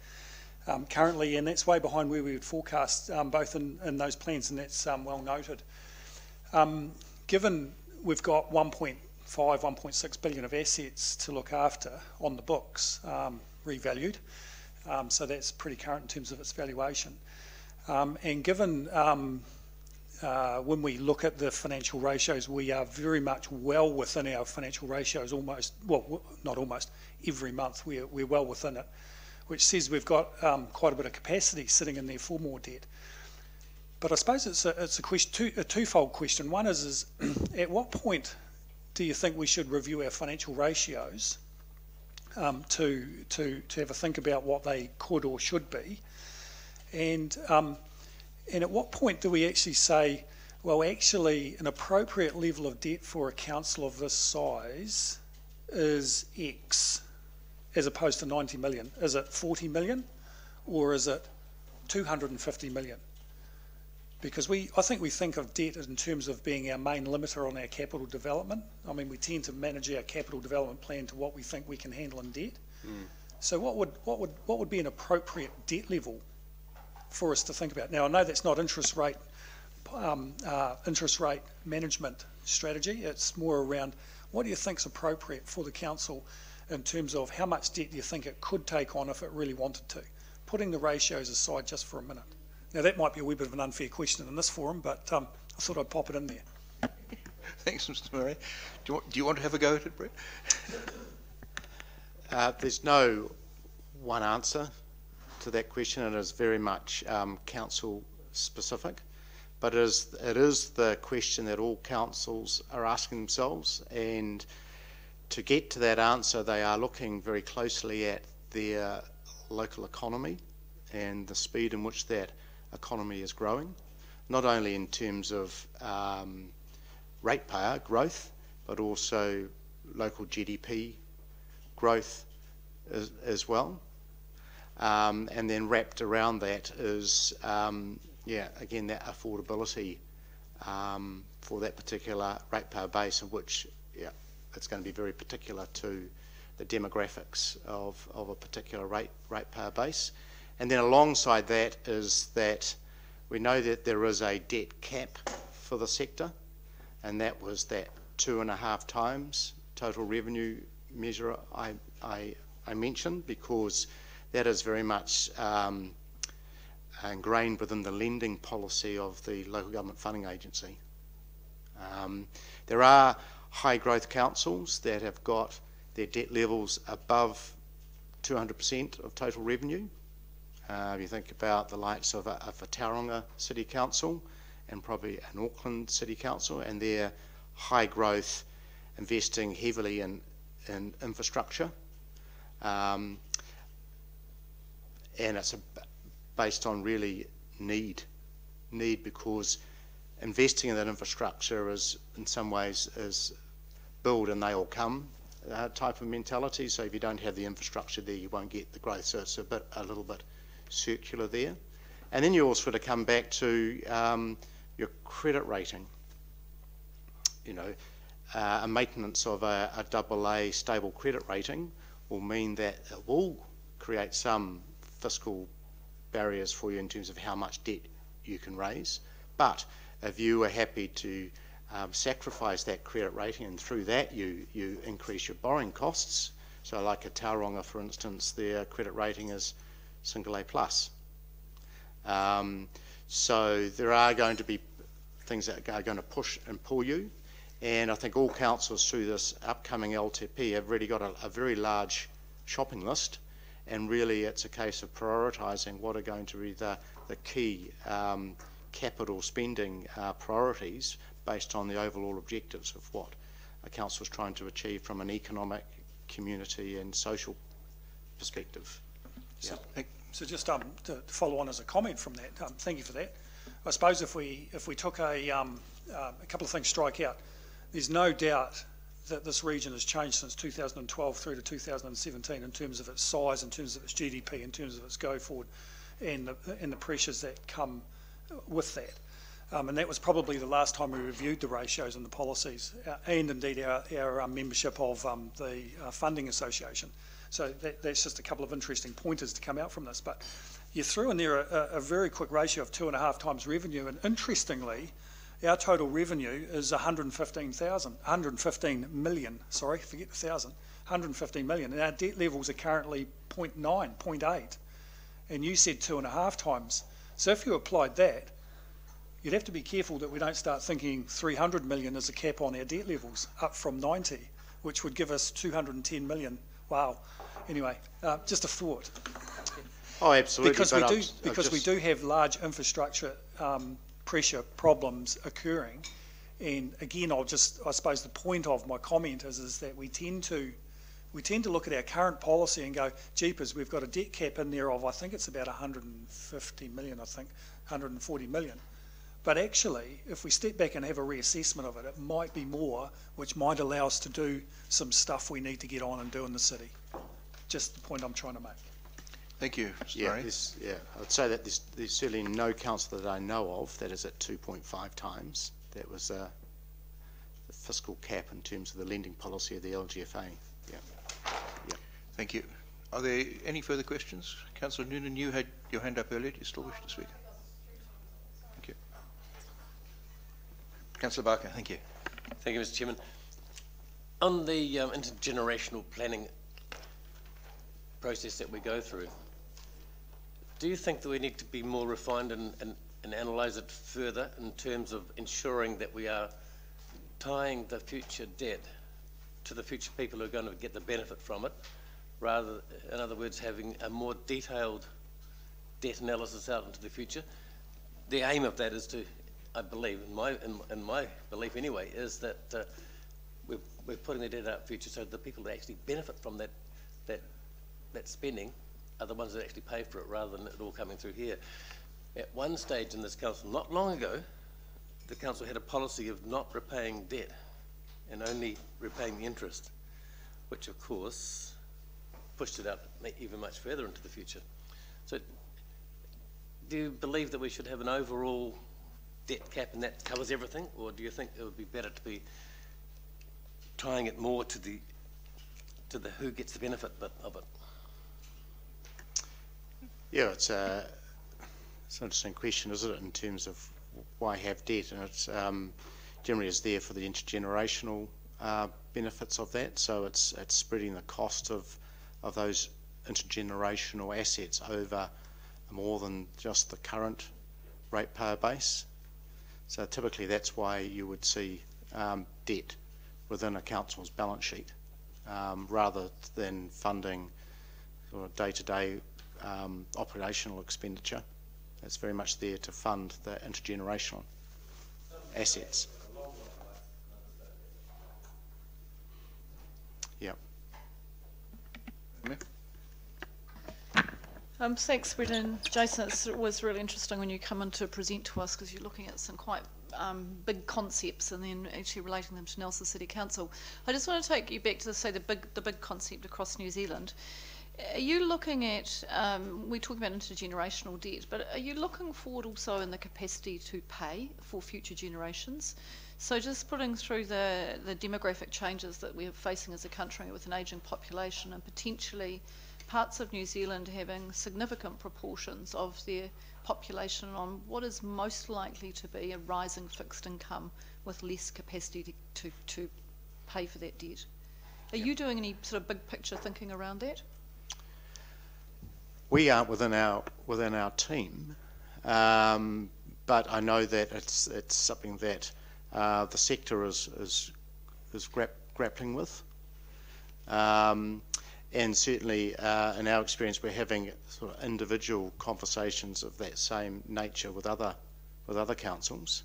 currently, and that's way behind where we would forecast, both in those plans, and that's well noted. Given we've got 1.3 1.6 billion of assets to look after on the books, revalued. So that's pretty current in terms of its valuation. And given when we look at the financial ratios, we are very much well within our financial ratios almost, well, not almost, every month we're well within it, which says we've got quite a bit of capacity sitting in there for more debt. But I suppose it's a twofold question. One is at what point do you think we should review our financial ratios to have a think about what they could or should be? And at what point do we actually say, well, actually, an appropriate level of debt for a council of this size is X, as opposed to 90 million? Is it 40 million, or is it 250 million? Because I think we think of debt in terms of being our main limiter on our capital development. I mean, we tend to manage our capital development plan to what we think we can handle in debt. So what would be an appropriate debt level for us to think about? Now, I know that's not interest rate management strategy. It's more around what do you think is appropriate for the council in terms of how much debt do you think it could take on if it really wanted to, putting the ratios aside just for a minute. Now, that might be a wee bit of an unfair question in this forum, but I thought I'd pop it in there. Thanks, Mr. Murray. Do you want to have a go at it, Brett? There's no one answer to that question. It is very much council specific, but it is the question that all councils are asking themselves, and to get to that answer they are looking very closely at their local economy and the speed in which that economy is growing, not only in terms of ratepayer growth, but also local GDP growth as well. And then wrapped around that is, again, that affordability for that particular ratepayer base, of which, it's going to be very particular to the demographics of a particular ratepayer base. And then alongside that is that we know that there is a debt cap for the sector, and that was that 2.5 times total revenue measure I mentioned, because that is very much ingrained within the lending policy of the local government funding agency. There are high growth councils that have got their debt levels above 200% of total revenue. If you think about the likes of a Tauranga City Council and probably an Auckland City Council, and their high growth, investing heavily in infrastructure, and it's based on really need because investing in that infrastructure is in some ways is build and they all come type of mentality. So if you don't have the infrastructure there, you won't get the growth. So it's a little bit circular there. And then you also sort of come back to your credit rating. A maintenance of a AA stable credit rating will mean that it will create some fiscal barriers for you in terms of how much debt you can raise. But if you are happy to sacrifice that credit rating, and through that you increase your borrowing costs, so like a Tauranga, for instance, their credit rating is single A+. So there are going to be things that are going to push and pull you, and I think all councils through this upcoming LTP have really got a very large shopping list, and really it's a case of prioritising what are going to be the key capital spending priorities based on the overall objectives of what a council is trying to achieve from an economic, community and social perspective. So just to follow on as a comment from that, thank you for that. I suppose if we took a couple of things strike out, there's no doubt that this region has changed since 2012 through to 2017 in terms of its size, in terms of its GDP, in terms of its go forward, and the pressures that come with that. And that was probably the last time we reviewed the ratios and the policies, and indeed our membership of the Funding Association. So that's just a couple of interesting pointers to come out from this. But you threw in there a very quick ratio of 2.5 times revenue, and interestingly, our total revenue is 115 million, sorry, forget the thousand, 115 million, and our debt levels are currently 0.9, 0.8, and you said 2.5 times. So if you applied that, you'd have to be careful that we don't start thinking 300 million as a cap on our debt levels, up from 90, which would give us 210 million. Wow. Anyway, just a thought. Oh, absolutely. Because we do have large infrastructure pressure problems occurring, and again, I suppose the point of my comment is that we tend to look at our current policy and go, jeepers, we've got a debt cap in there of, I think it's about 150 million, 140 million. But actually, if we step back and have a reassessment of it, it might be more, which might allow us to do some stuff we need to get on and do in the city. Just the point I'm trying to make. Thank you, Mr. Yeah, Murray. I'd say that there's certainly no councillor that I know of that is at 2.5 times. That was the fiscal cap in terms of the lending policy of the LGFA. Yeah. Thank you. Are there any further questions? Councillor Noonan, you had your hand up earlier. Do you still wish to speak? Thank you. Councillor Barker, thank you. Thank you, Mr. Chairman. On the intergenerational planning process that we go through, do you think that we need to be more refined and analyse it further in terms of ensuring that we are tying the future debt to the future people who are going to get the benefit from it, rather, in other words, having a more detailed debt analysis out into the future? The aim of that is to, I believe, in my belief anyway, is that we're putting the debt out in the future so the people that actually benefit from that spending are the ones that actually pay for it, rather than it all coming through here. At one stage in this council, not long ago, the council had a policy of not repaying debt and only repaying the interest, which of course pushed it out even much further into the future. So do you believe that we should have an overall debt cap and that covers everything, or do you think it would be better to be tying it more to the who gets the benefit bit of it? Yeah, it's an interesting question, isn't it, in terms of why have debt, and it's generally is there for the intergenerational benefits of that. So it's spreading the cost of those intergenerational assets over more than just the current ratepayer base. So typically that's why you would see debt within a council's balance sheet, rather than funding sort of day-to-day operational expenditure. It's very much there to fund the intergenerational assets. Yeah. Thanks, Brendan. Jason, it was really interesting when you come in to present to us, because you're looking at some quite big concepts and then actually relating them to Nelson City Council. I just want to take you back to, say, the big concept across New Zealand. Are you looking at, we talk about intergenerational debt, but are you looking forward also in the capacity to pay for future generations? So just putting through the demographic changes that we're facing as a country with an ageing population, and potentially parts of New Zealand having significant proportions of their population on what is most likely to be a rising fixed income with less capacity to pay for that debt. Are you doing any sort of big picture thinking around that? We aren't within our team, but I know that it's something that the sector is grappling with, and certainly in our experience we're having sort of individual conversations of that same nature with other councils,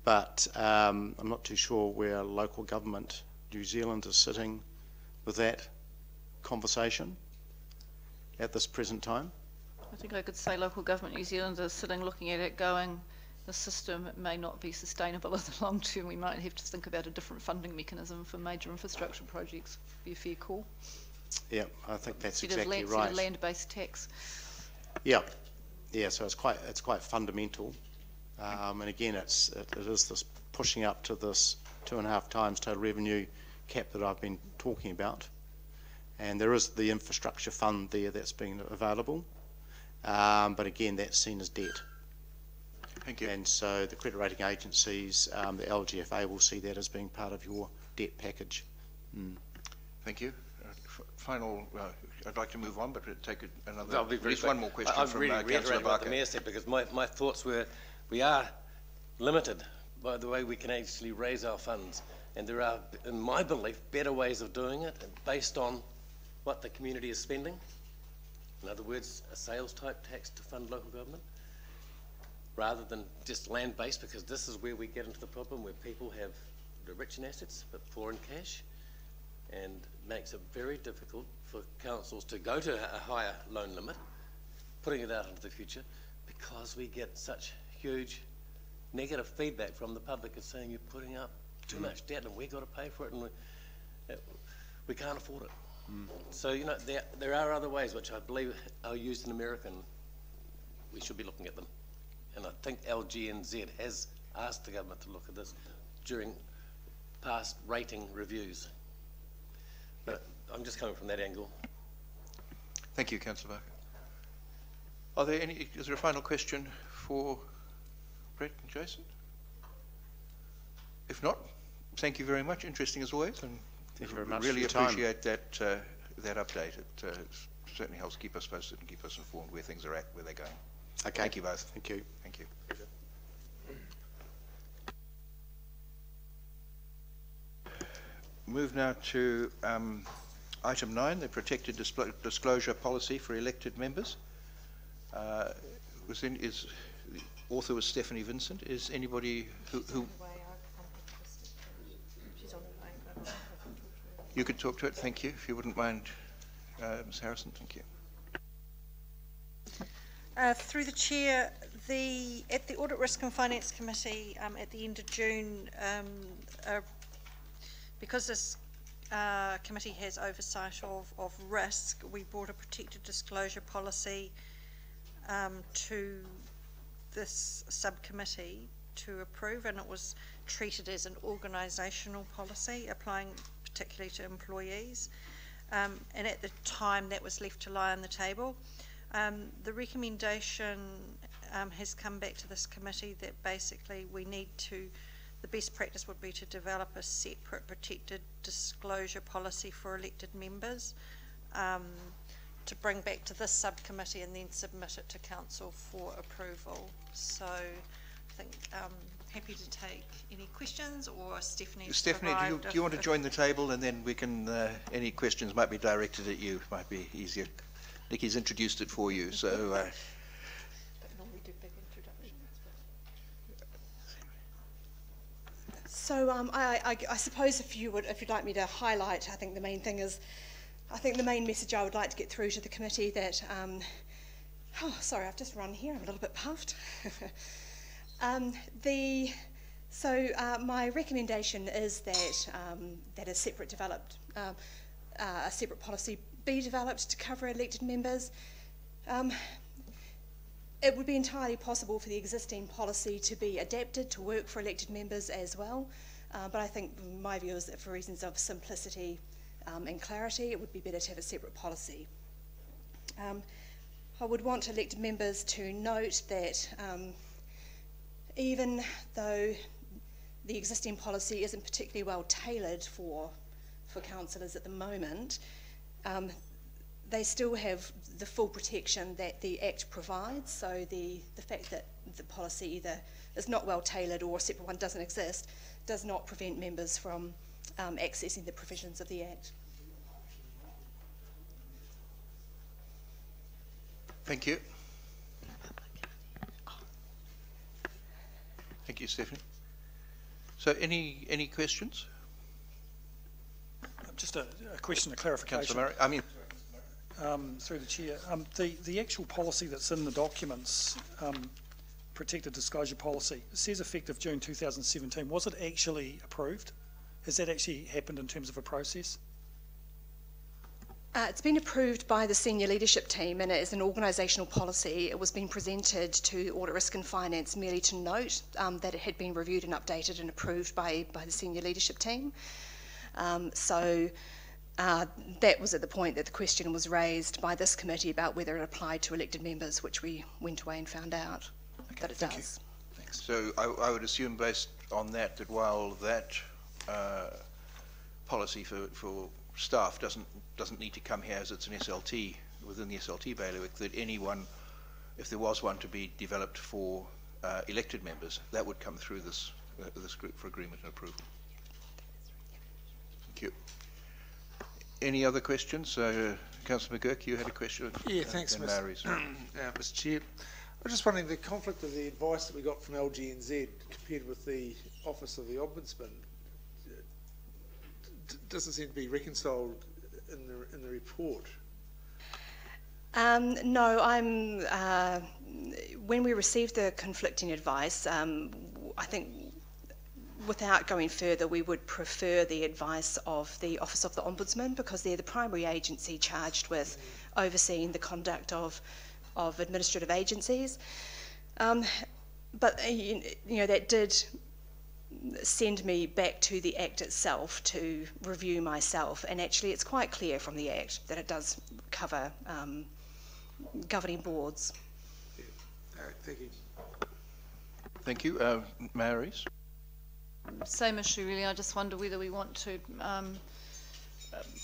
but I'm not too sure where local government New Zealand is sitting with that conversation at this present time. I think I could say local government New Zealand is sitting looking at it going, the system may not be sustainable in the long term. We might have to think about a different funding mechanism for major infrastructure projects. Be a fair call. Yeah, I think that's exactly right. Land-based tax. Yeah, so it's quite fundamental, and again it is this pushing up to this 2.5 times total revenue cap that I've been talking about. And there is the infrastructure fund there that's been available, but again that's seen as debt. Thank you. And so the credit rating agencies, the LGFA will see that as being part of your debt package. Thank you. Final, I'd like to move on, but it'll take another, I'll be at very least quick. one more question I've from really Councillor reiterated what the Barker. Mayor said, because my thoughts were, we are limited by the way we can actually raise our funds. And there are, in my belief, better ways of doing it based on what the community is spending. In other words, a sales type tax to fund local government, rather than just land-based, because this is where we get into the problem, where people have the rich in assets but poor in cash, and makes it very difficult for councils to go to a higher loan limit, putting it out into the future, because we get such huge negative feedback from the public of saying you're putting up too much debt and we've got to pay for it, and we can't afford it. So, you know, there are other ways which I believe are used in America, and we should be looking at them. And I think LGNZ has asked the government to look at this during past rating reviews. But I'm just coming from that angle. Thank you, Councillor Barker. Are there any, is there a final question for Brett and Jason? If not, thank you very much. Interesting as always, and Thank you very much really for your time. appreciate that that update. It certainly helps keep us posted and keep us informed where things are at, where they're going. Okay. Thank you both. Thank you. Thank you. Move now to item 9, the protected disclosure policy for elected members. The author was Stephanie Vincent. Is anybody who She's on her way. you could talk to it? Thank you, if you wouldn't mind, Ms. Harrison. Thank you. Through the Chair, at the Audit, Risk and Finance Committee at the end of June, because this committee has oversight of risk, we brought a protected disclosure policy to this subcommittee to approve, and it was treated as an organisational policy applying particularly to employees, and at the time that was left to lie on the table. The recommendation has come back to this committee that basically the best practice would be to develop a separate protected disclosure policy for elected members to bring back to this subcommittee and then submit it to council for approval. So I think happy to take any questions, or Stephanie. Stephanie, do you want to join the table, and then we can, any questions might be directed at you, might be easier. Nikki's introduced it for you, so. Don't normally do big introductions. So I suppose if you'd like me to highlight, I think the main thing is, I think the main message I would like to get through to the committee that, oh, sorry, I've just run here, I'm a little bit puffed. My recommendation is that that a separate policy be developed to cover elected members. It would be entirely possible for the existing policy to be adapted to work for elected members as well, but I think my view is that for reasons of simplicity and clarity, it would be better to have a separate policy. I would want elected members to note that even though the existing policy isn't particularly well tailored for councillors at the moment, they still have the full protection that the Act provides. So the fact that the policy either is not well tailored or a separate one doesn't exist does not prevent members from accessing the provisions of the Act. Thank you. Thank you, Stephanie. So any questions? Just a question, a clarification. Councillor Murray, Through the chair, the actual policy that's in the documents, protected disclosure policy, it says effective June 2017. Was it actually approved? Has that actually happened in terms of a process? It's been approved by the senior leadership team, and it is an organisational policy. It was being presented to Audit, Risk and Finance merely to note that it had been reviewed and updated and approved by the senior leadership team. That was at the point that the question was raised by this committee about whether it applied to elected members, which we went away and found out that it does. Thanks. So I would assume, based on that, that while that policy for staff doesn't need to come here as it's an SLT within the SLT bailiwick, that anyone, if there was one to be developed for elected members, that would come through this group for agreement and approval. Thank you. Any other questions? Councillor McGurk, you had a question? Yeah, thanks, Mr. Chair. I was just wondering, the conflict of the advice that we got from LGNZ compared with the Office of the Ombudsman doesn't seem to be reconciled in the report. No, when we received the conflicting advice, I think without going further, we would prefer the advice of the Office of the Ombudsman, because they're the primary agency charged with overseeing the conduct of administrative agencies. But that did send me back to the Act itself to review myself, and actually it's quite clear from the Act that it does cover governing boards. Yeah. All right, thank you. Thank you. Mayor Rees? Same issue really. I just wonder whether we want to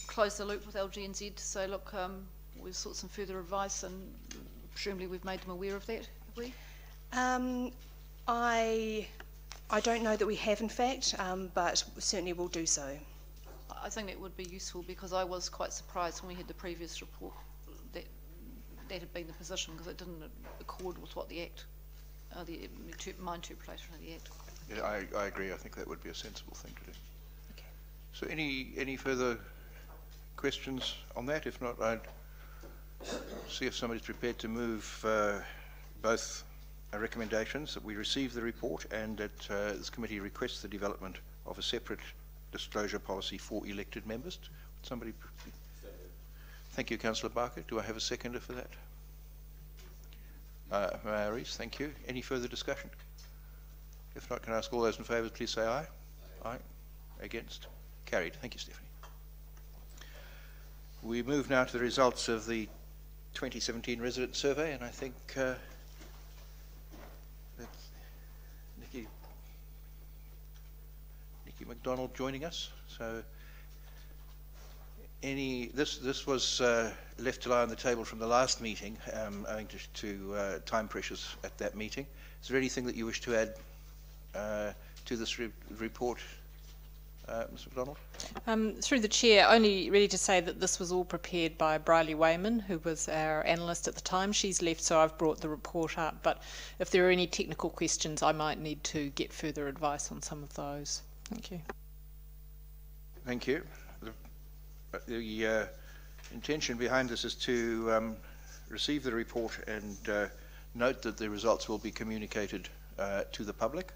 close the loop with LGNZ to say, look, we've sought some further advice, and presumably we've made them aware of that, have we? I don't know that we have, in fact, but certainly we'll do so. I think that would be useful, because I was quite surprised when we had the previous report that had been the position, because it didn't accord with what the Act, my interpretation of the Act. Yeah, I agree. I think that would be a sensible thing to do. Okay. So any further questions on that? If not, I'd see if somebody's prepared to move both recommendations, that we receive the report and that this committee requests the development of a separate disclosure policy for elected members. Would somebody? Thank you, Councillor Barker. Do I have a seconder for that? Mayor Rees, thank you. Any further discussion? If not, can I ask all those in favour, please say aye. Aye. Against? Carried. Thank you, Stephanie. We move now to the results of the 2017 resident survey, and I think that's Nikki MacDonald joining us. So this was left to lie on the table from the last meeting, owing to time pressures at that meeting. Is there anything that you wish to add to this report, Ms MacDonald? Through the Chair, only really to say that this was all prepared by Briley Wayman, who was our analyst at the time. She's left, so I've brought the report up, but if there are any technical questions, I might need to get further advice on some of those. Thank you. Thank you. The intention behind this is to receive the report and note that the results will be communicated to the public.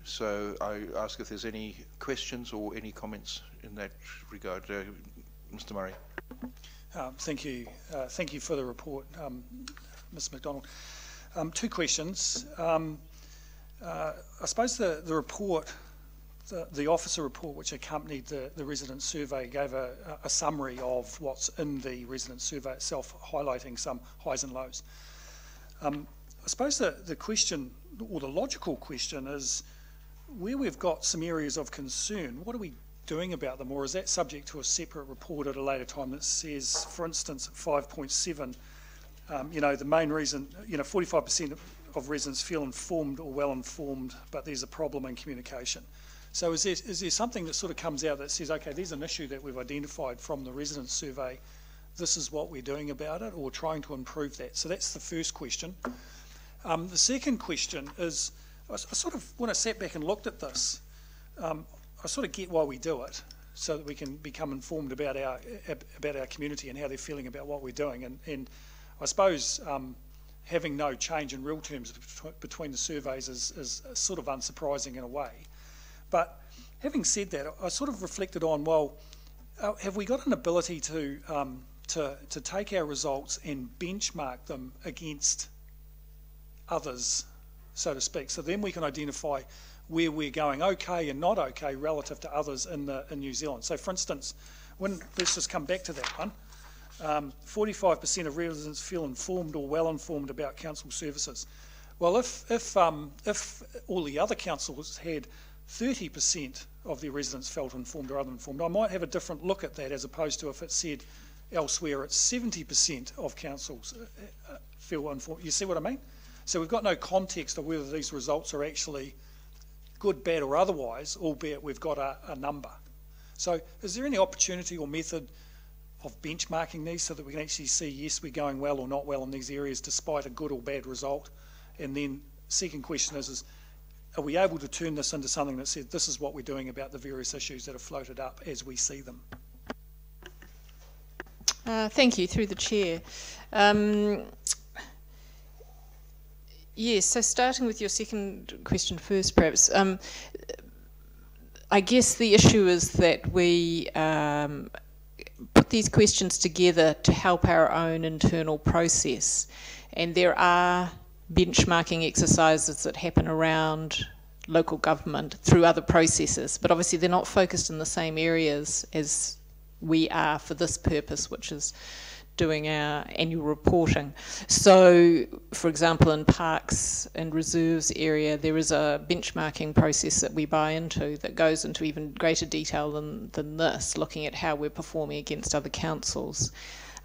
So I ask if there's any questions or any comments in that regard. Mr. Murray. Thank you. Thank you for the report, Ms MacDonald. Two questions. I suppose the report, the officer report which accompanied the resident survey, gave a summary of what's in the resident survey itself, highlighting some highs and lows. I suppose the question, or the logical question, is where we've got some areas of concern, what are we doing about them, or is that subject to a separate report at a later time that says, for instance, at 5.7, the main reason, 45% of residents feel informed or well informed, but there's a problem in communication. So is there something that sort of comes out that says, okay, there's an issue that we've identified from the resident survey, this is what we're doing about it, or trying to improve that? So that's the first question. The second question is, I sort of, when I sat back and looked at this, I sort of get why we do it, so that we can become informed about our community and how they're feeling about what we're doing. And I suppose having no change in real terms between the surveys is sort of unsurprising in a way. But having said that, I sort of reflected on, well, have we got an ability to take our results and benchmark them against others, so to speak, so then we can identify where we're going okay and not okay relative to others in New Zealand. So for instance, let's just come back to that one, 45% of residents feel informed or well informed about council services. Well, if all the other councils had 30% of their residents felt informed or uninformed, I might have a different look at that, as opposed to if it said elsewhere it's 70% of councils feel informed. You see what I mean? So we've got no context of whether these results are actually good, bad or otherwise, albeit we've got a number. So is there any opportunity or method of benchmarking these so that we can actually see, yes, we're going well or not well in these areas despite a good or bad result? And then second question is are we able to turn this into something that says this is what we're doing about the various issues that have floated up as we see them? Thank you, through the chair. Yes, so starting with your second question first, perhaps. I guess the issue is that we put these questions together to help our own internal process, and there are benchmarking exercises that happen around local government through other processes, but obviously they're not focused in the same areas as we are for this purpose, which is doing our annual reporting. So, for example, in parks and reserves area, there is a benchmarking process that we buy into that goes into even greater detail than this, looking at how we're performing against other councils.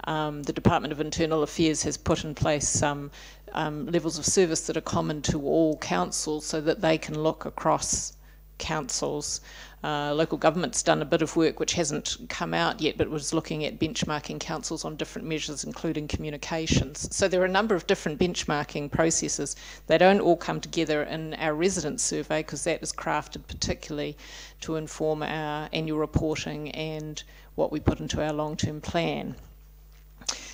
The Department of Internal Affairs has put in place some levels of service that are common to all councils so that they can look across councils. Local government's done a bit of work which hasn't come out yet, but was looking at benchmarking councils on different measures, including communications. So there are a number of different benchmarking processes. They don't all come together in our resident survey because that is crafted particularly to inform our annual reporting and what we put into our long-term plan.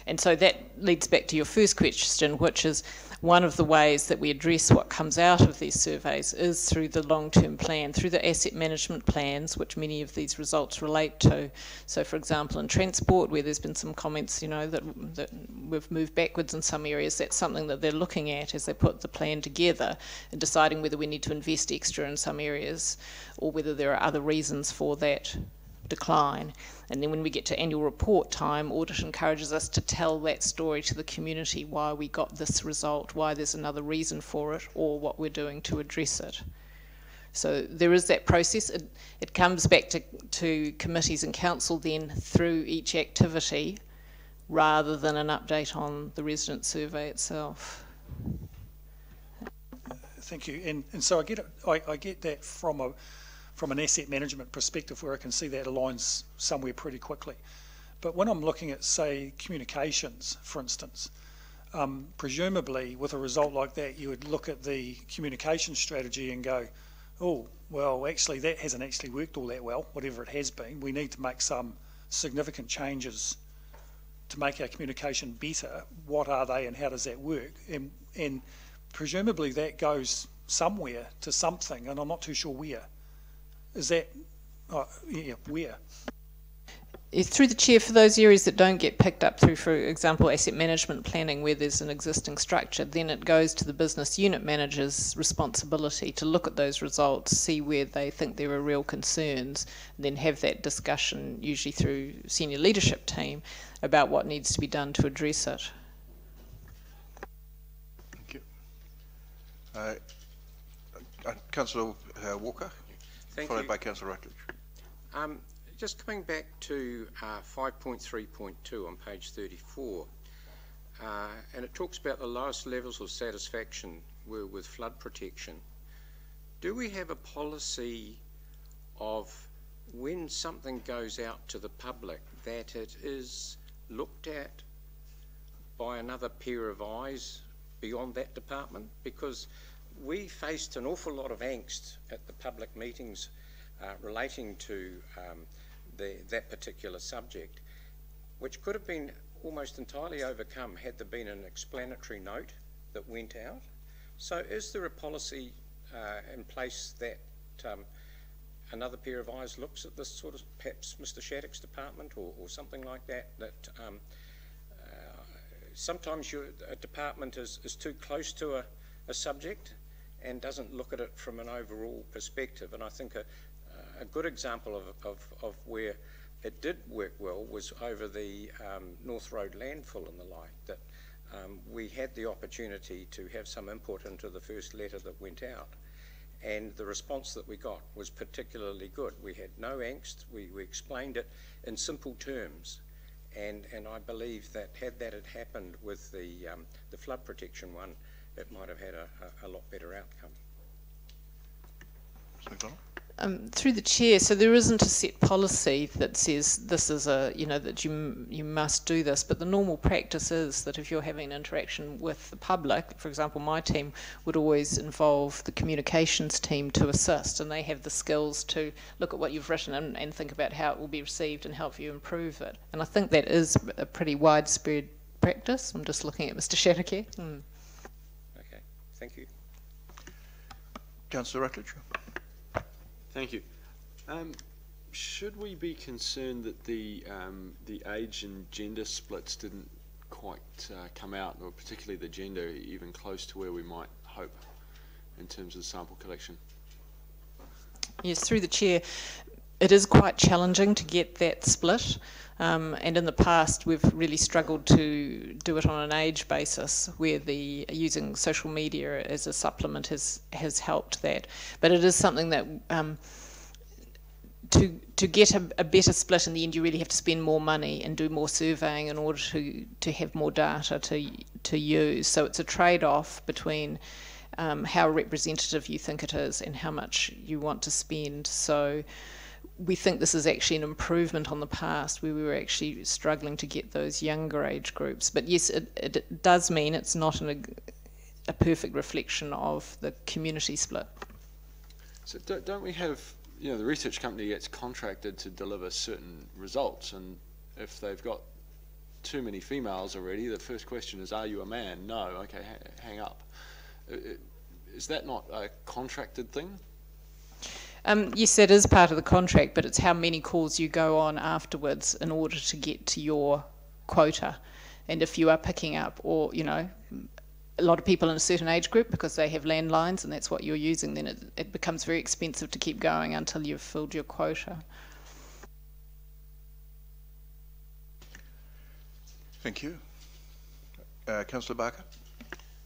And so that leads back to your first question, which is one of the ways that we address what comes out of these surveys is through the long-term plan, through the asset management plans, which many of these results relate to. So, for example, in transport, where there's been some comments, you know, that we've moved backwards in some areas, that's something that they're looking at as they put the plan together and deciding whether we need to invest extra in some areas or whether there are other reasons for that decline. And then when we get to annual report time, Audit encourages us to tell that story to the community, why we got this result, why there's another reason for it, or what we're doing to address it. So there is that process. It comes back to committees and council then through each activity rather than an update on the resident survey itself. Thank you. And so I get that from an asset management perspective where I can see that aligns somewhere pretty quickly. But when I'm looking at, say, communications, for instance, presumably with a result like that, you would look at the communication strategy and go, oh, well, actually, that hasn't actually worked all that well, whatever it has been. We need to make some significant changes to make our communication better. What are they and how does that work? And presumably that goes somewhere to something, and I'm not too sure where. Is that, where? Through the chair, for those areas that don't get picked up through, for example, asset management planning where there's an existing structure, then it goes to the business unit manager's responsibility to look at those results, see where they think there are real concerns, and then have that discussion, usually through senior leadership team, about what needs to be done to address it. Thank you. Councillor Walker. Followed by Councillor Rutledge. Just coming back to 5.3.2 on page 34, and it talks about the lowest levels of satisfaction were with flood protection. Do we have a policy of when something goes out to the public that it is looked at by another pair of eyes beyond that department? Because we faced an awful lot of angst at the public meetings relating to that particular subject, which could have been almost entirely overcome had there been an explanatory note that went out. So is there a policy in place that another pair of eyes looks at this sort of, perhaps Mr. Shattuck's department or something like that, that sometimes a department is too close to a subject and doesn't look at it from an overall perspective. And I think a good example of where it did work well was over the North Road landfill and the like, that we had the opportunity to have some input into the first letter that went out, and the response that we got was particularly good. We had no angst, we explained it in simple terms, and I believe that had happened with the flood protection one, it might have had a lot better outcome. Through the chair, so there isn't a set policy that says this is that you must do this, but the normal practice is that if you're having an interaction with the public, for example, my team would always involve the communications team to assist, and they have the skills to look at what you've written and think about how it will be received and help you improve it. And I think that is a pretty widespread practice. I'm just looking at Mr. Shattuck. Okay, thank you. Councillor Rutledge. Thank you. Should we be concerned that the age and gender splits didn't quite come out, or particularly the gender, even close to where we might hope in terms of the sample collection? Yes, through the chair, it is quite challenging to get that split. And in the past, we've really struggled to do it on an age basis, where using social media as a supplement has helped that. But it is something that to get a better split in the end, you really have to spend more money and do more surveying in order to have more data to use. So it's a trade-off between how representative you think it is and how much you want to spend. So we think this is actually an improvement on the past, where we were actually struggling to get those younger age groups. But yes, it does mean it's not a perfect reflection of the community split. So don't we have, the research company gets contracted to deliver certain results, and if they've got too many females already, the first question is, are you a man? No, okay, hang up. Is that not a contracted thing? Yes, that is part of the contract, but it's how many calls you go on afterwards in order to get to your quota. And if you are picking up, or a lot of people in a certain age group, because they have landlines and that's what you're using, then it becomes very expensive to keep going until you've filled your quota. Thank you. Councillor Barker.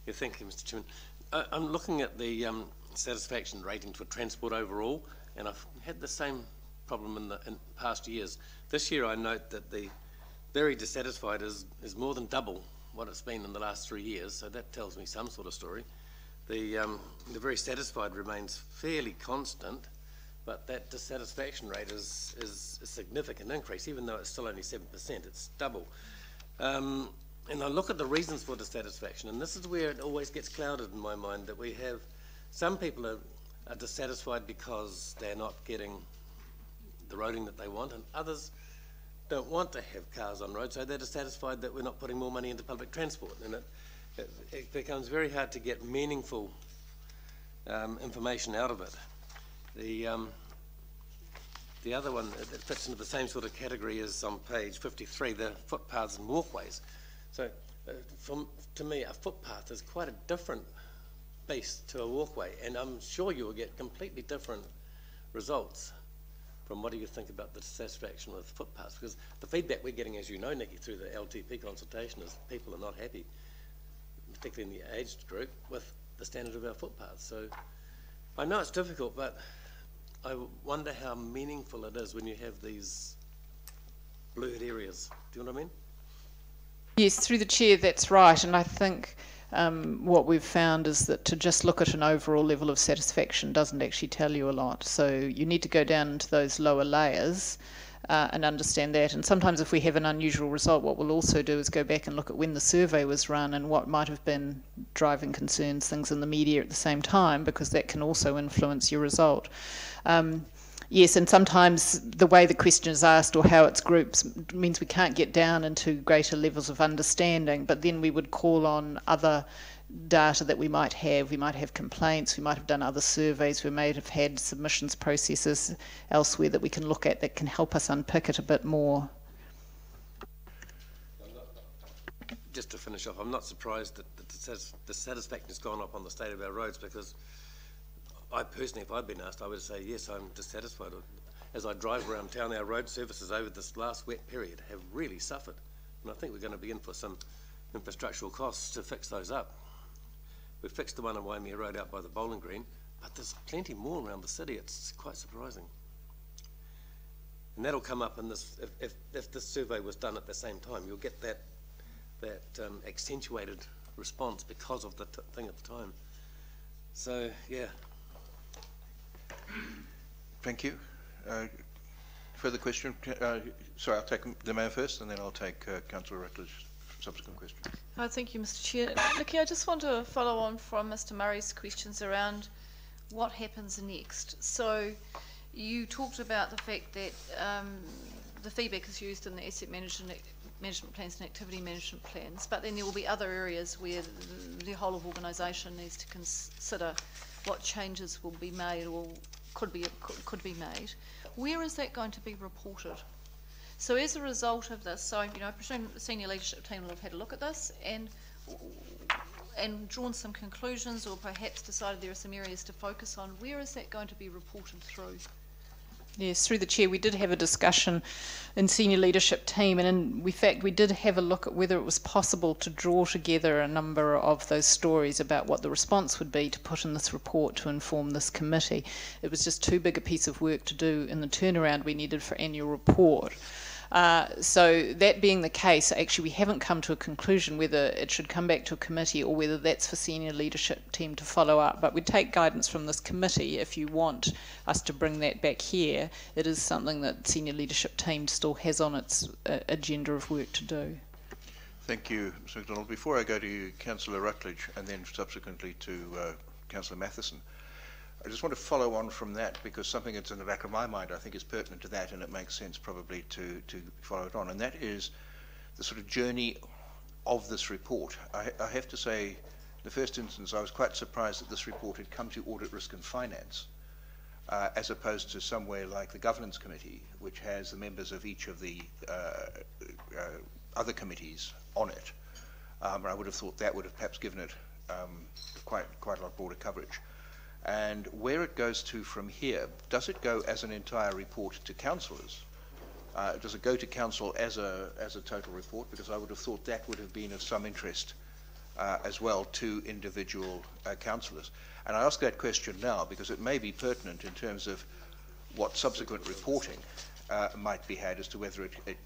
Yeah, thank you, Mr. Chairman. I'm looking at the satisfaction rating for transport overall, and I've had the same problem in past years. This year I note that the very dissatisfied is more than double what it's been in the last 3 years, so that tells me some sort of story. The very satisfied remains fairly constant, but that dissatisfaction rate is a significant increase, even though it's still only 7%, it's double. And I look at the reasons for dissatisfaction, and this is where it always gets clouded in my mind, that we have some people are dissatisfied because they're not getting the roading that they want, and others don't want to have cars on road, so they're dissatisfied that we're not putting more money into public transport. And it becomes very hard to get meaningful information out of it. The other one that fits into the same sort of category is on page 53, the footpaths and walkways. So to me, a footpath is quite a different beast to a walkway, and I'm sure you will get completely different results from what do you think about the dissatisfaction with footpaths, because the feedback we're getting, as you know, Nikki, through the LTP consultation is people are not happy, particularly in the aged group, with the standard of our footpaths. So I know it's difficult, but I wonder how meaningful it is when you have these blurred areas. Do you know what I mean? Yes, through the chair, that's right. And I think what we've found is that to just look at an overall level of satisfaction doesn't actually tell you a lot. So you need to go down into those lower layers and understand that. And sometimes if we have an unusual result, what we'll also do is go back and look at when the survey was run and what might have been driving concerns, things in the media at the same time, because that can also influence your result. Yes, and sometimes the way the question is asked or how it's grouped means we can't get down into greater levels of understanding, but then we would call on other data that we might have. We might have complaints, we might have done other surveys, we may have had submissions processes elsewhere that we can look at that can help us unpick it a bit more. Just to finish off, I'm not surprised that the satisfaction has gone up on the state of our roads, because I personally, if I'd been asked, I would say, yes, I'm dissatisfied. As I drive around town, our road services over this last wet period have really suffered. And I think we're going to be in for some infrastructural costs to fix those up. We fixed the one on Waimea Road out by the bowling green, but there's plenty more around the city. It's quite surprising. And that'll come up in this, if this survey was done at the same time, you'll get that accentuated response because of the thing at the time. So, yeah. Thank you. Further question? Sorry, I'll take the Mayor first, and then I'll take Councillor Rutledge's subsequent question. Thank you, Mr. Chair. Nikki, I just want to follow on from Mr. Murray's questions around what happens next. So, you talked about the fact that the feedback is used in the asset management plans and activity management plans, but then there will be other areas where the whole of organisation needs to consider what changes will be made or could be made. Where is that going to be reported? So as a result of this, so I presume the senior leadership team will have had a look at this and drawn some conclusions, or perhaps decided there are some areas to focus on. Where is that going to be reported through? Yes, through the chair, we did have a discussion in senior leadership team, and in fact we did have a look at whether it was possible to draw together a number of those stories about what the response would be to put in this report to inform this committee. It was just too big a piece of work to do in the turnaround we needed for annual report. So that being the case, actually we haven't come to a conclusion whether it should come back to a committee or whether that's for senior leadership team to follow up. But we'd take guidance from this committee if you want us to bring that back here. It is something that senior leadership team still has on its agenda of work to do. Thank you, Mr. MacDonald. Before I go to you, Councillor Rutledge, and then subsequently to Councillor Matheson, I just want to follow on from that, because something that's in the back of my mind I think is pertinent to that, and it makes sense probably to follow it on, and that is the sort of journey of this report. I have to say, in the first instance, I was quite surprised that this report had come to Audit, Risk and Finance, as opposed to somewhere like the Governance Committee, which has the members of each of the other committees on it. I would have thought that would have perhaps given it quite a lot broader coverage. And where it goes to from here, does it go as an entire report to councillors? Does it go to council as a total report? Because I would have thought that would have been of some interest as well to individual councillors. And I ask that question now because it may be pertinent in terms of what subsequent reporting might be had as to whether it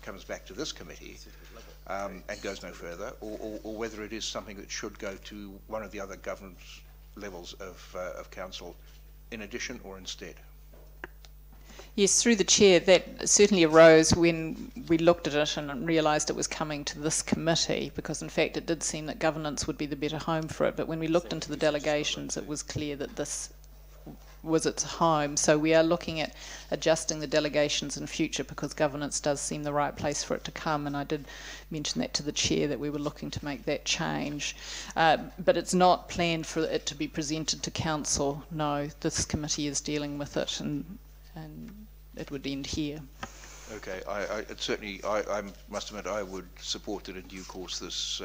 comes back to this committee and goes no further, or whether it is something that should go to one of the other governance levels of council in addition or instead. Yes, through the chair, that certainly arose when we looked at it and realised it was coming to this committee, because in fact it did seem that governance would be the better home for it, but when we looked into the delegations it was clear that this was its home. So we are looking at adjusting the delegations in future, because governance does seem the right place for it to come, and I did mention that to the chair that we were looking to make that change. But it's not planned for it to be presented to council. No, this committee is dealing with it, and it would end here. Okay, I must admit I would support that in due course this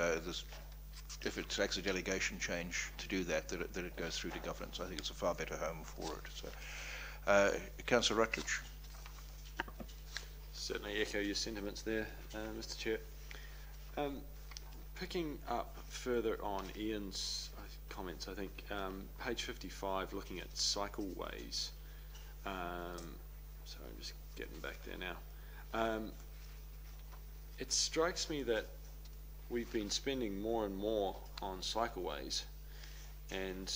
if it takes a delegation change to do that it goes through to governance. I think it's a far better home for it. So, Councillor Rutledge. Certainly echo your sentiments there, Mr. Chair. Picking up further on Ian's comments, I think page 55, looking at cycleways. So I'm just getting back there now. It strikes me that we've been spending more and more on cycleways, and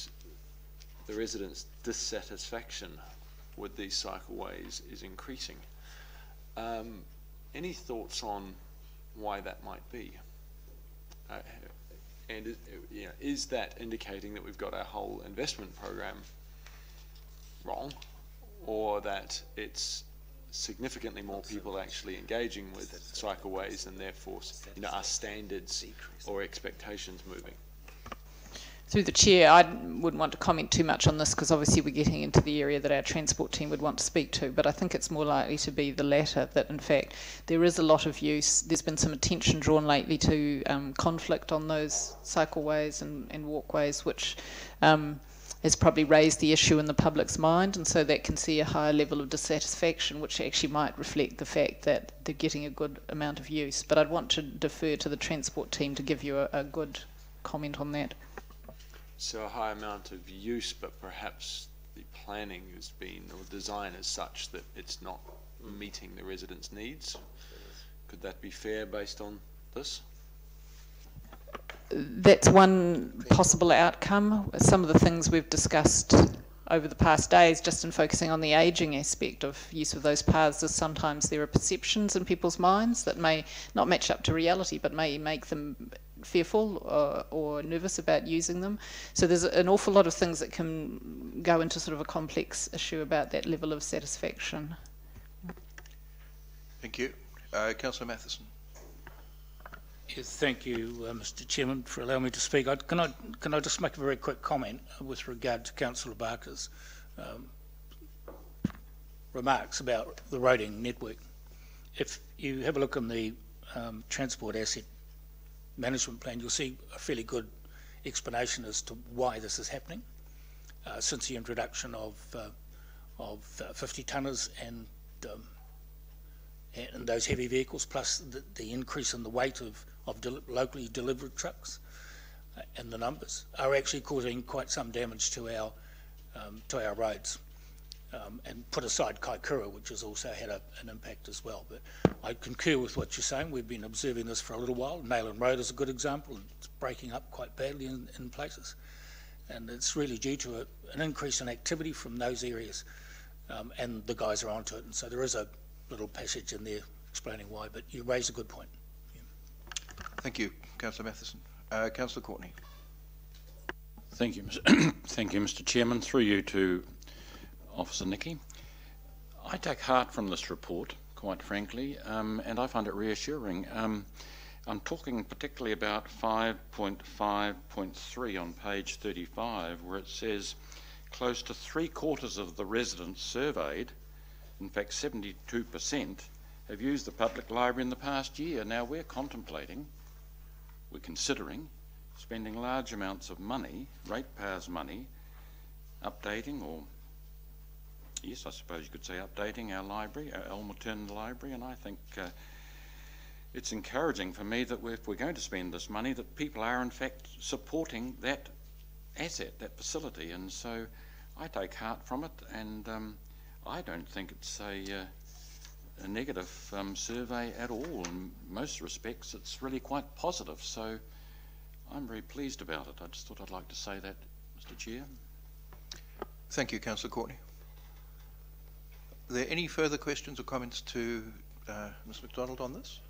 the residents' dissatisfaction with these cycleways is increasing. Any thoughts on why that might be? And is that indicating that we've got our whole investment program wrong, or that it's significantly more people actually engaging with cycleways, and therefore our standards or expectations moving? Through the chair, I wouldn't want to comment too much on this, because obviously we're getting into the area that our transport team would want to speak to, but I think it's more likely to be the latter, that in fact there is a lot of use. There's been some attention drawn lately to conflict on those cycleways and walkways, which has probably raised the issue in the public's mind, and so that can see a higher level of dissatisfaction, which actually might reflect the fact that they're getting a good amount of use. But I'd want to defer to the transport team to give you a good comment on that. So a high amount of use, but perhaps the planning has been, or design is such that it's not meeting the residents' needs. Could that be fair based on this? That's one possible outcome. Some of the things we've discussed over the past days, just in focusing on the ageing aspect of use of those paths, is sometimes there are perceptions in people's minds that may not match up to reality, but may make them fearful or nervous about using them. So there's an awful lot of things that can go into sort of a complex issue about that level of satisfaction. Thank you. Councillor Matheson. Yes, thank you, Mr. Chairman, for allowing me to speak. Can I just make a very quick comment with regard to Councillor Barker's remarks about the roading network? If you have a look in the Transport Asset Management Plan, you'll see a fairly good explanation as to why this is happening since the introduction of 50 tonners and those heavy vehicles, plus the increase in the weight of locally delivered trucks, and the numbers are actually causing quite some damage to our roads. And put aside Kaikoura, which has also had an impact as well. But I concur with what you're saying. We've been observing this for a little while. Nayland Road is a good example. It's breaking up quite badly in places. And it's really due to an increase in activity from those areas. And the guys are onto it. And so there is a little passage in there explaining why. But you raise a good point. Yeah. Thank you, Councillor Matheson. Councillor Courtney. Thank you, thank you, Mr. Chairman. Through you to Officer Nicky. I take heart from this report, quite frankly, and I find it reassuring. I'm talking particularly about 5.5.3 on page 35, where it says close to 3/4 of the residents surveyed, in fact 72%, have used the public library in the past year. Now we're considering spending large amounts of money, ratepayers' money, updating, or yes, I suppose you could say updating our library, our Elmerton Library, and I think it's encouraging for me that if we're going to spend this money, that people are in fact supporting that asset, that facility, and so I take heart from it, and I don't think it's a negative survey at all. In most respects, it's really quite positive, so I'm very pleased about it. I just thought I'd like to say that, Mr. Chair. Thank you, Councillor Courtney. Are there any further questions or comments to Ms MacDonald on this?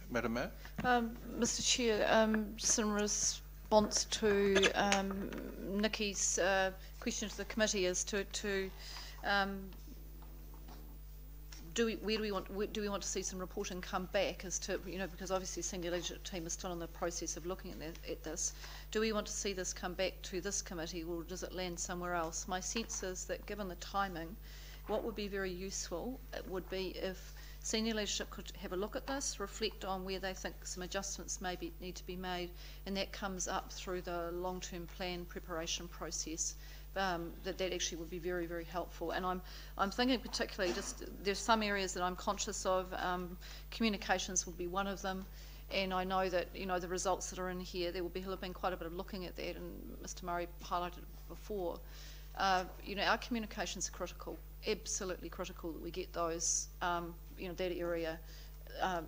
Madam Mayor? Mr. Chair, just in response to Nicky's question to the committee as to do we want to see some reporting come back as to, because obviously the senior leadership team is still in the process of looking at this. Do we want to see this come back to this committee, or does it land somewhere else? My sense is that given the timing, what would be very useful would be if senior leadership could have a look at this, reflect on where they think some adjustments need to be made, and that comes up through the long-term plan preparation process. That actually would be very, very helpful. And I'm thinking particularly there's some areas that I'm conscious of. Communications would be one of them, and I know that the results that are in here, there will be quite a bit of looking at that, and Mr. Murray highlighted it before. Our communications are critical, absolutely critical that we get those. That area.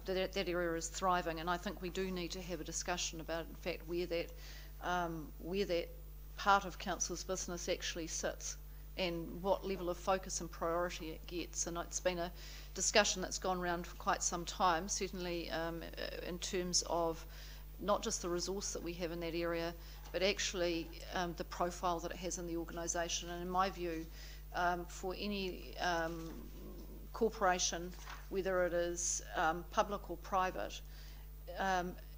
That area is thriving, and I think we do need to have a discussion about, in fact, where that part of council's business actually sits and what level of focus and priority it gets. And it's been a discussion that's gone around for quite some time, certainly in terms of not just the resource that we have in that area, but actually the profile that it has in the organisation. And in my view, for any corporation, whether it is public or private,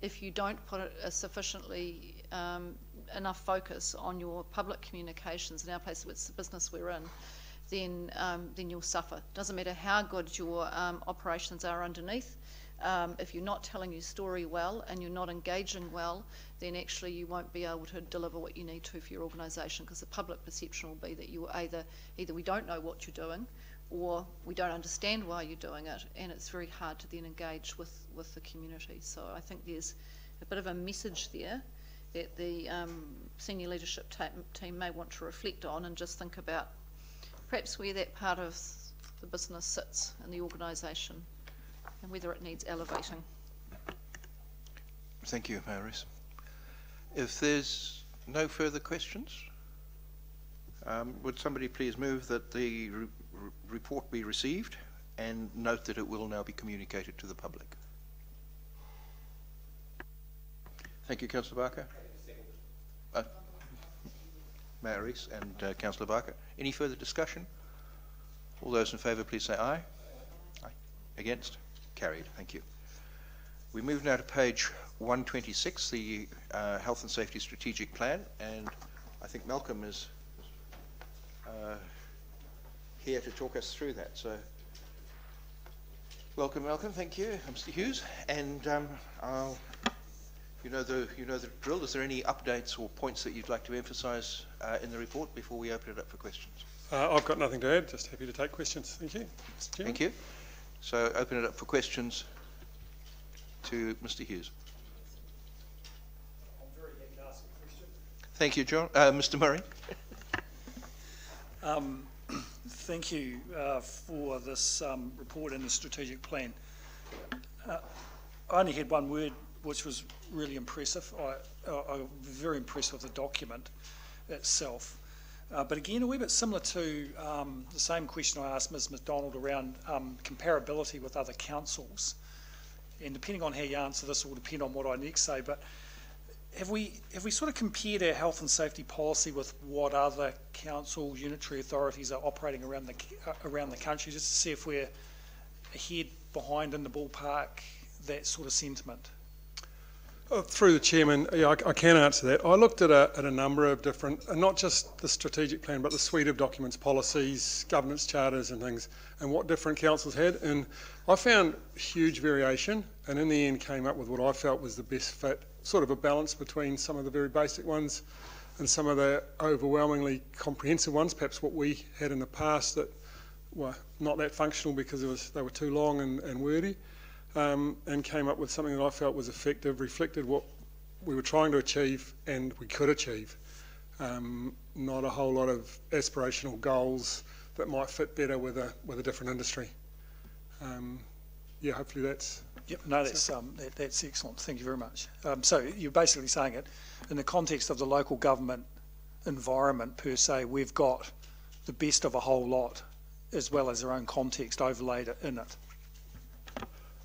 if you don't put a sufficiently enough focus on your public communications in our place, it's the business we're in, then you'll suffer. Doesn't matter how good your operations are underneath. If you're not telling your story well and you're not engaging well, then actually you won't be able to deliver what you need to for your organisation, because the public perception will be that you either we don't know what you're doing, or we don't understand why you're doing it, and it's very hard to then engage with the community. So I think there's a bit of a message there that the senior leadership team may want to reflect on, and just think about perhaps where that part of the business sits in the organisation and whether it needs elevating. Thank you, Maris. If there's no further questions, would somebody please move that the report be received and note that it will now be communicated to the public? Thank you, Councillor Barker. Maris and Councillor Barker. Any further discussion? All those in favour, please say aye. Aye. Against? Carried. Thank you. We move now to page 126, the Health and Safety Strategic Plan, and I think Malcolm is here to talk us through that. So, welcome, Malcolm. Thank you, Mr. Hughes. And you know the drill. Is there any updates or points that you'd like to emphasise in the report before we open it up for questions? I've got nothing to add. Just happy to take questions. Thank you, Mr. Chairman. Thank you. So, open it up for questions to Mr. Hughes. I'm very happy to ask a question. Thank you, John. Mr. Murray. Thank you for this report and the strategic plan. I only had one word, which was really impressive. I'm very impressed with the document itself. But again, a wee bit similar to the same question I asked Ms McDonald around comparability with other councils. And depending on how you answer this will depend on what I next say, but have we sort of compared our health and safety policy with what other council unitary authorities are operating around the country, just to see if we're ahead, behind, in the ballpark, that sort of sentiment? Through the Chairman, yeah, I can answer that. I looked at a number of different, not just the strategic plan, but the suite of documents, policies, governance charters and things, and what different councils had. And I found huge variation, and in the end came up with what I felt was the best fit, sort of a balance between some of the very basic ones and some of the overwhelmingly comprehensive ones, perhaps what we had in the past that were not that functional because they were too long and wordy. And came up with something that I felt was effective, reflected what we were trying to achieve and we could achieve. Not a whole lot of aspirational goals that might fit better with a different industry. Yeah, hopefully that's... Yep, no, that's excellent. Thank you very much. So you're basically saying it in the context of the local government environment per se, we've got the best of a whole lot as well as their own context overlaid in it.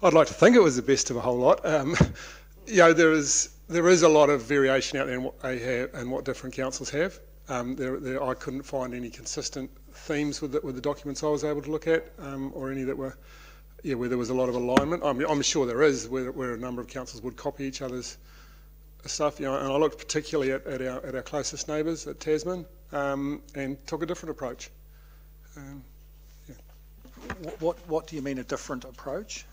I'd like to think it was the best of a whole lot. You know, there is a lot of variation out there in what they have and what different councils have. I couldn't find any consistent themes with the documents I was able to look at, or any that were, where there was a lot of alignment. I'm sure there is, where a number of councils would copy each other's stuff. You know, and I looked particularly at our closest neighbours at Tasman, and took a different approach. Yeah. What do you mean a different approach?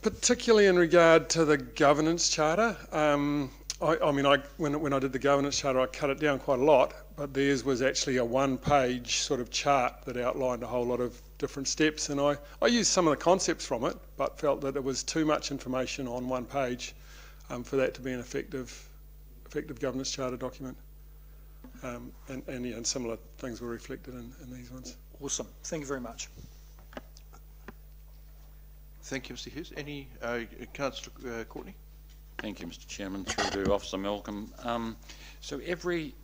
Particularly in regard to the governance charter. When I did the governance charter, I cut it down quite a lot, but theirs was actually a one-page sort of chart that outlined a whole lot of different steps, and I used some of the concepts from it, but felt that it was too much information on one page for that to be an effective governance charter document. And similar things were reflected in these ones. Awesome. Thank you very much. Thank you, Mr. Hughes. Any, Councillor Courtney? Thank you, Mr. Chairman. Through to Officer Malcolm. So every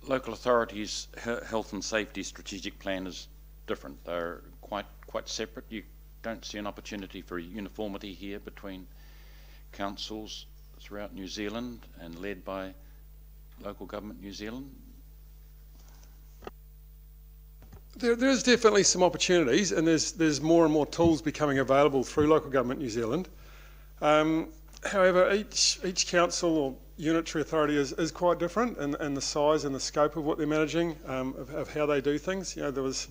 local authority's health and safety strategic plan is different. They're quite separate. You don't see an opportunity for uniformity here between councils throughout New Zealand and led by local government New Zealand. There is definitely some opportunities, and there's more and more tools becoming available through local government New Zealand. However, each council or unitary authority is quite different, and the size and the scope of what they're managing, of how they do things. You know, there was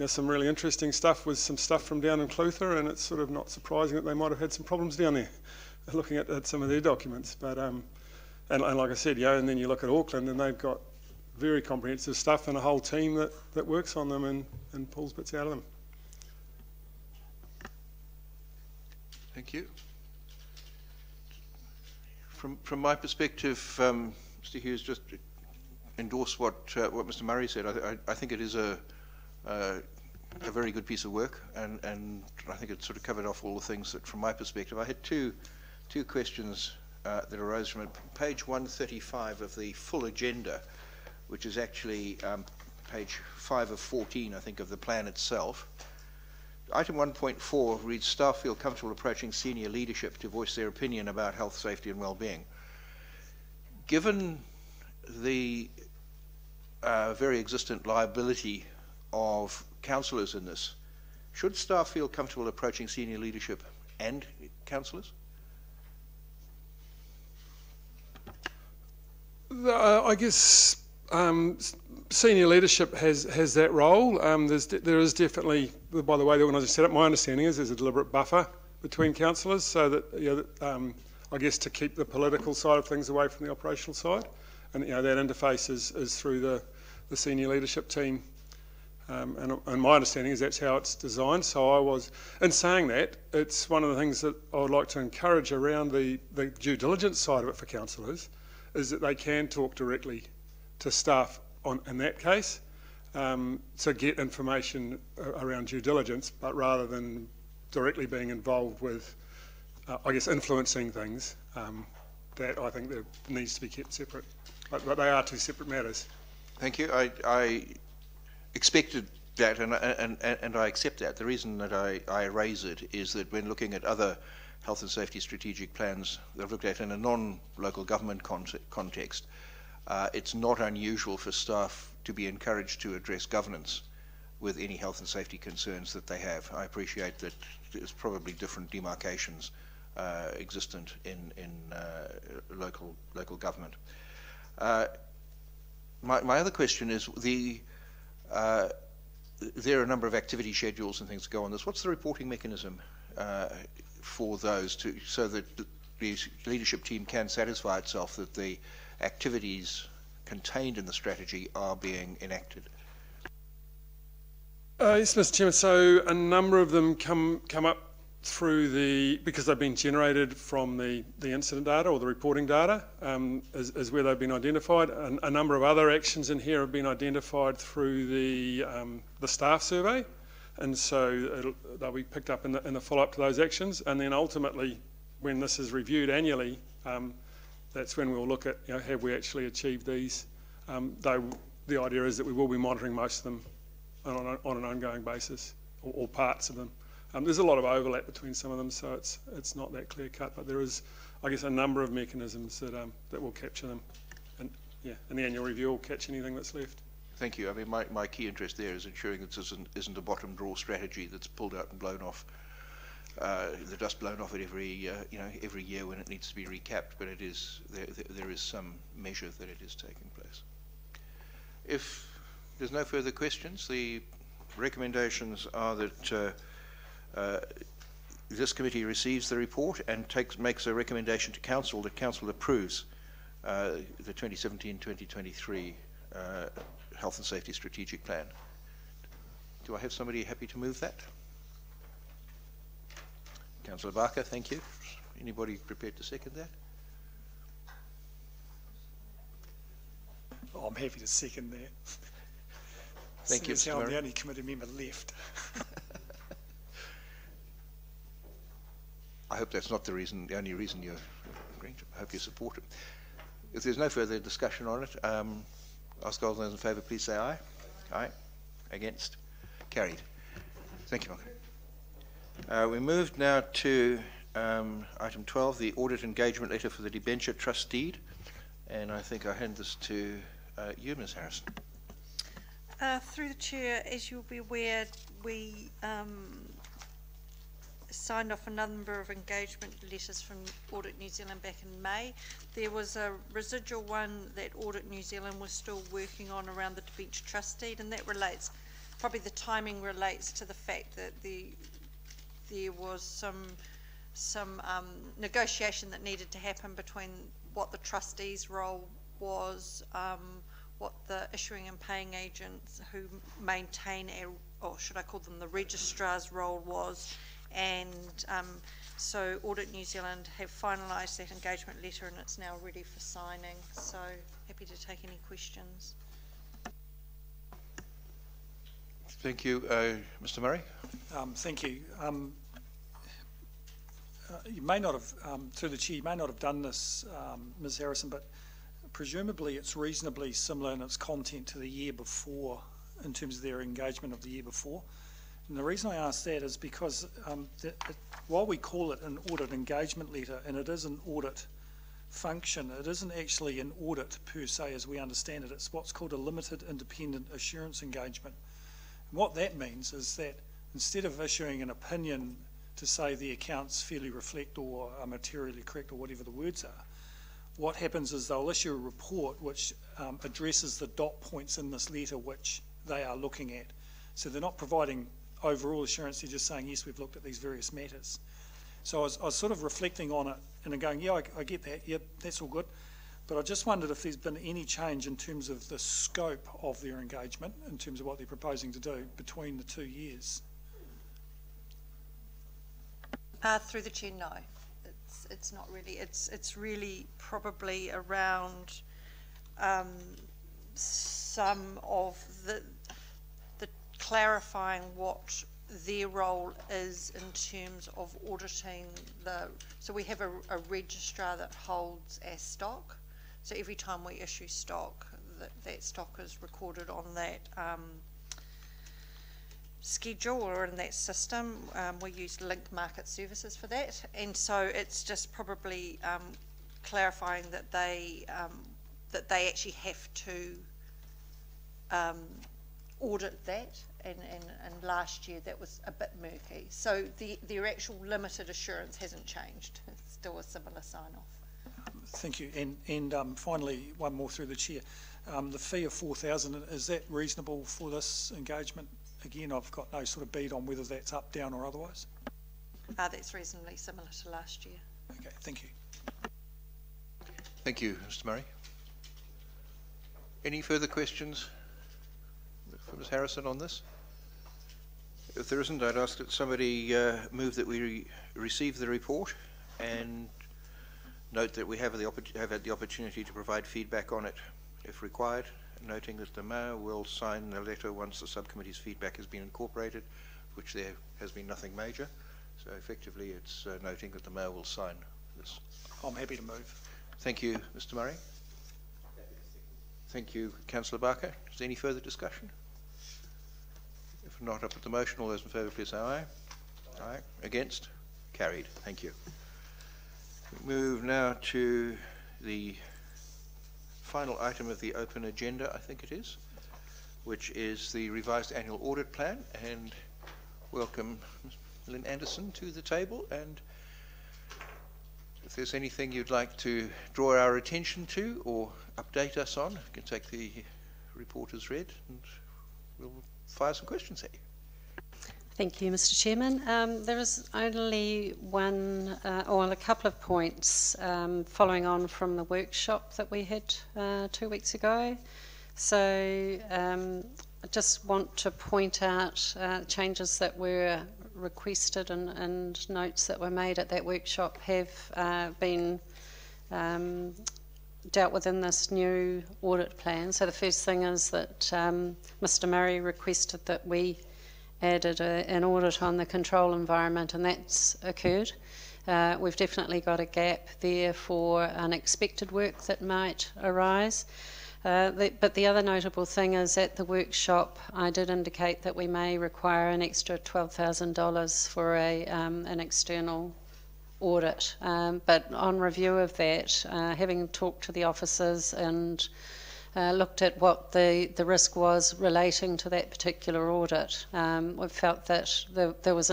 some really interesting stuff with some stuff from down in Clutha, and it's sort of not surprising that they might have had some problems down there. looking at some of their documents. But and like I said, and then you look at Auckland, and they've got very comprehensive stuff and a whole team that works on them and pulls bits out of them. Thank you. From my perspective, Mr. Hughes just endorsed what Mr. Murray said. I think it is a very good piece of work, and I think it sort of covered off all the things that, from my perspective, I had two questions that arose from it. Page 135 of the full agenda, which is actually page 5 of 14, I think, of the plan itself. Item 1.4 reads, staff feel comfortable approaching senior leadership to voice their opinion about health, safety and well-being. Given the very existent liability of councillors in this, should staff feel comfortable approaching senior leadership and councillors? I guess senior leadership has that role. There is definitely, by the way the organisation set up, my understanding is there's a deliberate buffer between councillors, so that I guess to keep the political side of things away from the operational side, and that interface is through the senior leadership team. And my understanding is that's how it's designed. So in saying that, it's one of the things that I would like to encourage around the due diligence side of it for councillors, is that they can talk directly to staff in that case to get information around due diligence, but rather than directly being involved with, I guess, influencing things, that I think that needs to be kept separate. But they are two separate matters. Thank you. I expected that, and I accept that. The reason that I raise it is that when looking at other health and safety strategic plans that I've looked at in a non-local government context, it's not unusual for staff to be encouraged to address governance with any health and safety concerns that they have. I appreciate that there's probably different demarcations existent in local government. My other question is, there are a number of activity schedules and things that go on this. What's the reporting mechanism for those, so that the leadership team can satisfy itself that the activities contained in the strategy are being enacted? Yes, Mr. Chairman. So a number of them come up through because they've been generated from the incident data or the reporting data, is where they've been identified. A number of other actions in here have been identified through the staff survey, and so they'll be picked up in the follow-up to those actions. And then ultimately, when this is reviewed annually, that's when we'll look at, have we actually achieved these? Though the idea is that we will be monitoring most of them on an ongoing basis, or parts of them. There's a lot of overlap between some of them, so it's not that clear cut. But there is, I guess, a number of mechanisms that will capture them, and in the annual review will catch anything that's left. Thank you. I mean, my key interest there is ensuring that this isn't a bottom drawer strategy that's pulled out and blown off. The dust blown off it every year when it needs to be recapped, but it is there is some measure that it is taking place. If there's no further questions, the recommendations are that this committee receives the report and makes a recommendation to council that council approves the 2017-2023 health and safety strategic plan. Do I have somebody happy to move that? Councillor Barker, thank you. Anybody prepared to second that? Oh, I'm happy to second that. Thank you, Mr. I'm Murray. the only committee member left. I hope that's not the only reason you're agreeing to. I hope you support it. If there's no further discussion on it, ask all those in favour, please say aye. Aye. Against? Carried. Thank you, Mark. We move now to item 12, the audit engagement letter for the debenture trust deed. And I think I hand this to you, Ms. Harrison. Through the Chair, as you'll be aware, we signed off a number of engagement letters from Audit New Zealand back in May. There was a residual one that Audit New Zealand was still working on around the debenture trust deed, and that relates, probably the timing relates to the fact that there was some some negotiation that needed to happen between what the trustees' role was, what the issuing and paying agents who maintain, or should I call them the registrar's role was, and so Audit New Zealand have finalised that engagement letter and it's now ready for signing, so happy to take any questions. Thank you. Mr. Murray? Thank you. You may not have, through the Chair, you may not have done this, Ms Harrison, but presumably it's reasonably similar in its content to the year before, in terms of their engagement of the year before. And the reason I ask that is because while we call it an audit engagement letter, and it is an audit function, it isn't actually an audit per se as we understand it. It's what's called a limited independent assurance engagement. And what that means is that instead of issuing an opinion to say the accounts fairly reflect or are materially correct or whatever the words are, what happens is they'll issue a report which addresses the dot points in this letter which they are looking at. So they're not providing overall assurance, they're just saying, yes, we've looked at these various matters. So I was sort of reflecting on it and going, yeah, I get that, yep, that's all good. But I just wondered if there's been any change in terms of the scope of their engagement, in terms of what they're proposing to do between the 2 years. Through the Chair, no. It's not really. It's really probably around some of the clarifying what their role is in terms of auditing the. So we have a registrar that holds our stock. So every time we issue stock, that stock is recorded on that schedule or in that system. We use Link Market Services for that, and so it's just probably clarifying that they actually have to audit that, and last year that was a bit murky. So their actual limited assurance hasn't changed. It's still a similar sign-off. Thank you. And finally, one more through the Chair. The fee of $4,000, is that reasonable for this engagement? Again, I've got no sort of bead on whether that's up, down or otherwise. That's reasonably similar to last year. Okay, thank you. Thank you, Mr. Murray. Any further questions for Ms Harrison on this? If there isn't, I'd ask that somebody move that we receive the report and note that we have had the opportunity to provide feedback on it if required, noting that the Mayor will sign the letter once the subcommittee's feedback has been incorporated, which there has been nothing major. So effectively it's noting that the Mayor will sign this. I'm happy to move. Thank you, Mr. Murray. Thank you, Councillor Barker. Is there any further discussion? If not, I put the motion. All those in favour, please say aye. Aye. Against? Carried. Thank you. We move now to the final item of the open agenda, I think it is, which is the revised annual audit plan, and welcome Lynn Anderson to the table. And if there's anything you'd like to draw our attention to or update us on, you can take the report as read and we'll fire some questions at you. Thank you, Mr. Chairman. There is only one, or a couple of points following on from the workshop that we had 2 weeks ago. So I just want to point out changes that were requested and notes that were made at that workshop have been dealt with in this new audit plan. So the first thing is that Mr. Murray requested that we added an audit on the control environment, and that's occurred. We've definitely got a gap there for unexpected work that might arise. But the other notable thing is at the workshop I did indicate that we may require an extra $12,000 for an external audit. But on review of that, having talked to the officers and looked at what the risk was relating to that particular audit, we felt that there was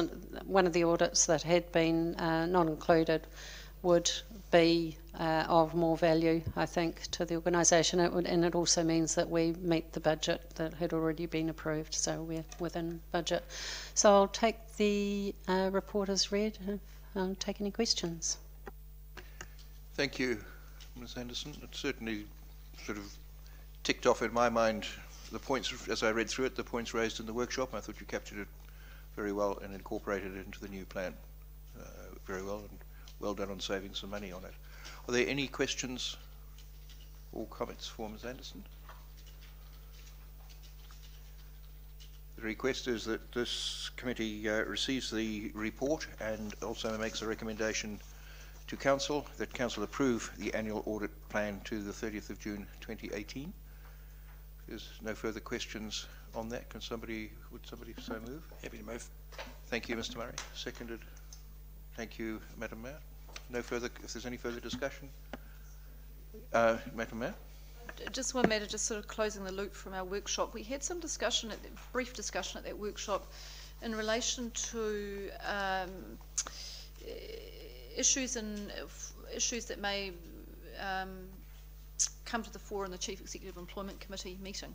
one of the audits that had been not included would be of more value, I think, to the organisation. And it also means that we meet the budget that had already been approved, so we're within budget. So I'll take the report as read, if take any questions. Thank you, Ms. Anderson. It certainly sort of ticked off in my mind the points, as I read through it, the points raised in the workshop. I thought you captured it very well and incorporated it into the new plan very well, and well done on saving some money on it. Are there any questions or comments for Ms. Anderson? The request is that this committee receives the report and also makes a recommendation to Council that Council approve the annual audit plan to the 30th of June 2018. If there's no further questions on that, would somebody so move? Happy to move. Thank you, Mr. Murray. Seconded. Thank you, Madam Mayor. No further, if there's any further discussion. Madam Mayor? Just one matter, just sort of closing the loop from our workshop. We had some discussion, brief discussion at that workshop in relation to issues that may come to the fore in the Chief Executive Employment Committee meeting,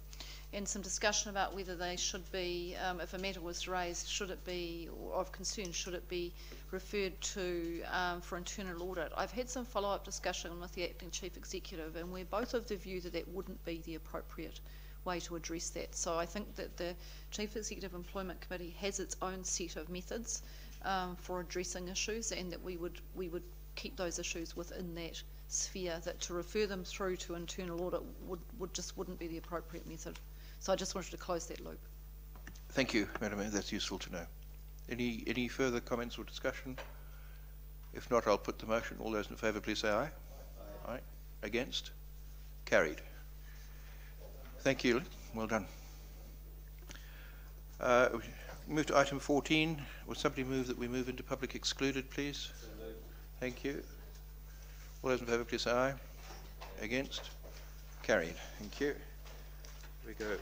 and some discussion about whether they should be, if a matter was raised, should it be, or of concern, should it be referred to for internal audit. I've had some follow-up discussion with the Acting Chief Executive, and we're both of the view that that wouldn't be the appropriate way to address that. So I think that the Chief Executive Employment Committee has its own set of methods for addressing issues, and that we would keep those issues within that sphere, that to refer them through to internal audit wouldn't be the appropriate method. So I just wanted to close that loop. Thank you, Madam Mayor. That's useful to know. Any further comments or discussion? If not, I'll put the motion. All those in favour, please say aye. Aye. Aye. Against? Carried. Thank you. Well done. We move to item 14. Would somebody move that we move into public excluded, please? Thank you. All those in favour, please say aye. Against? Carried. Thank you. Here we go.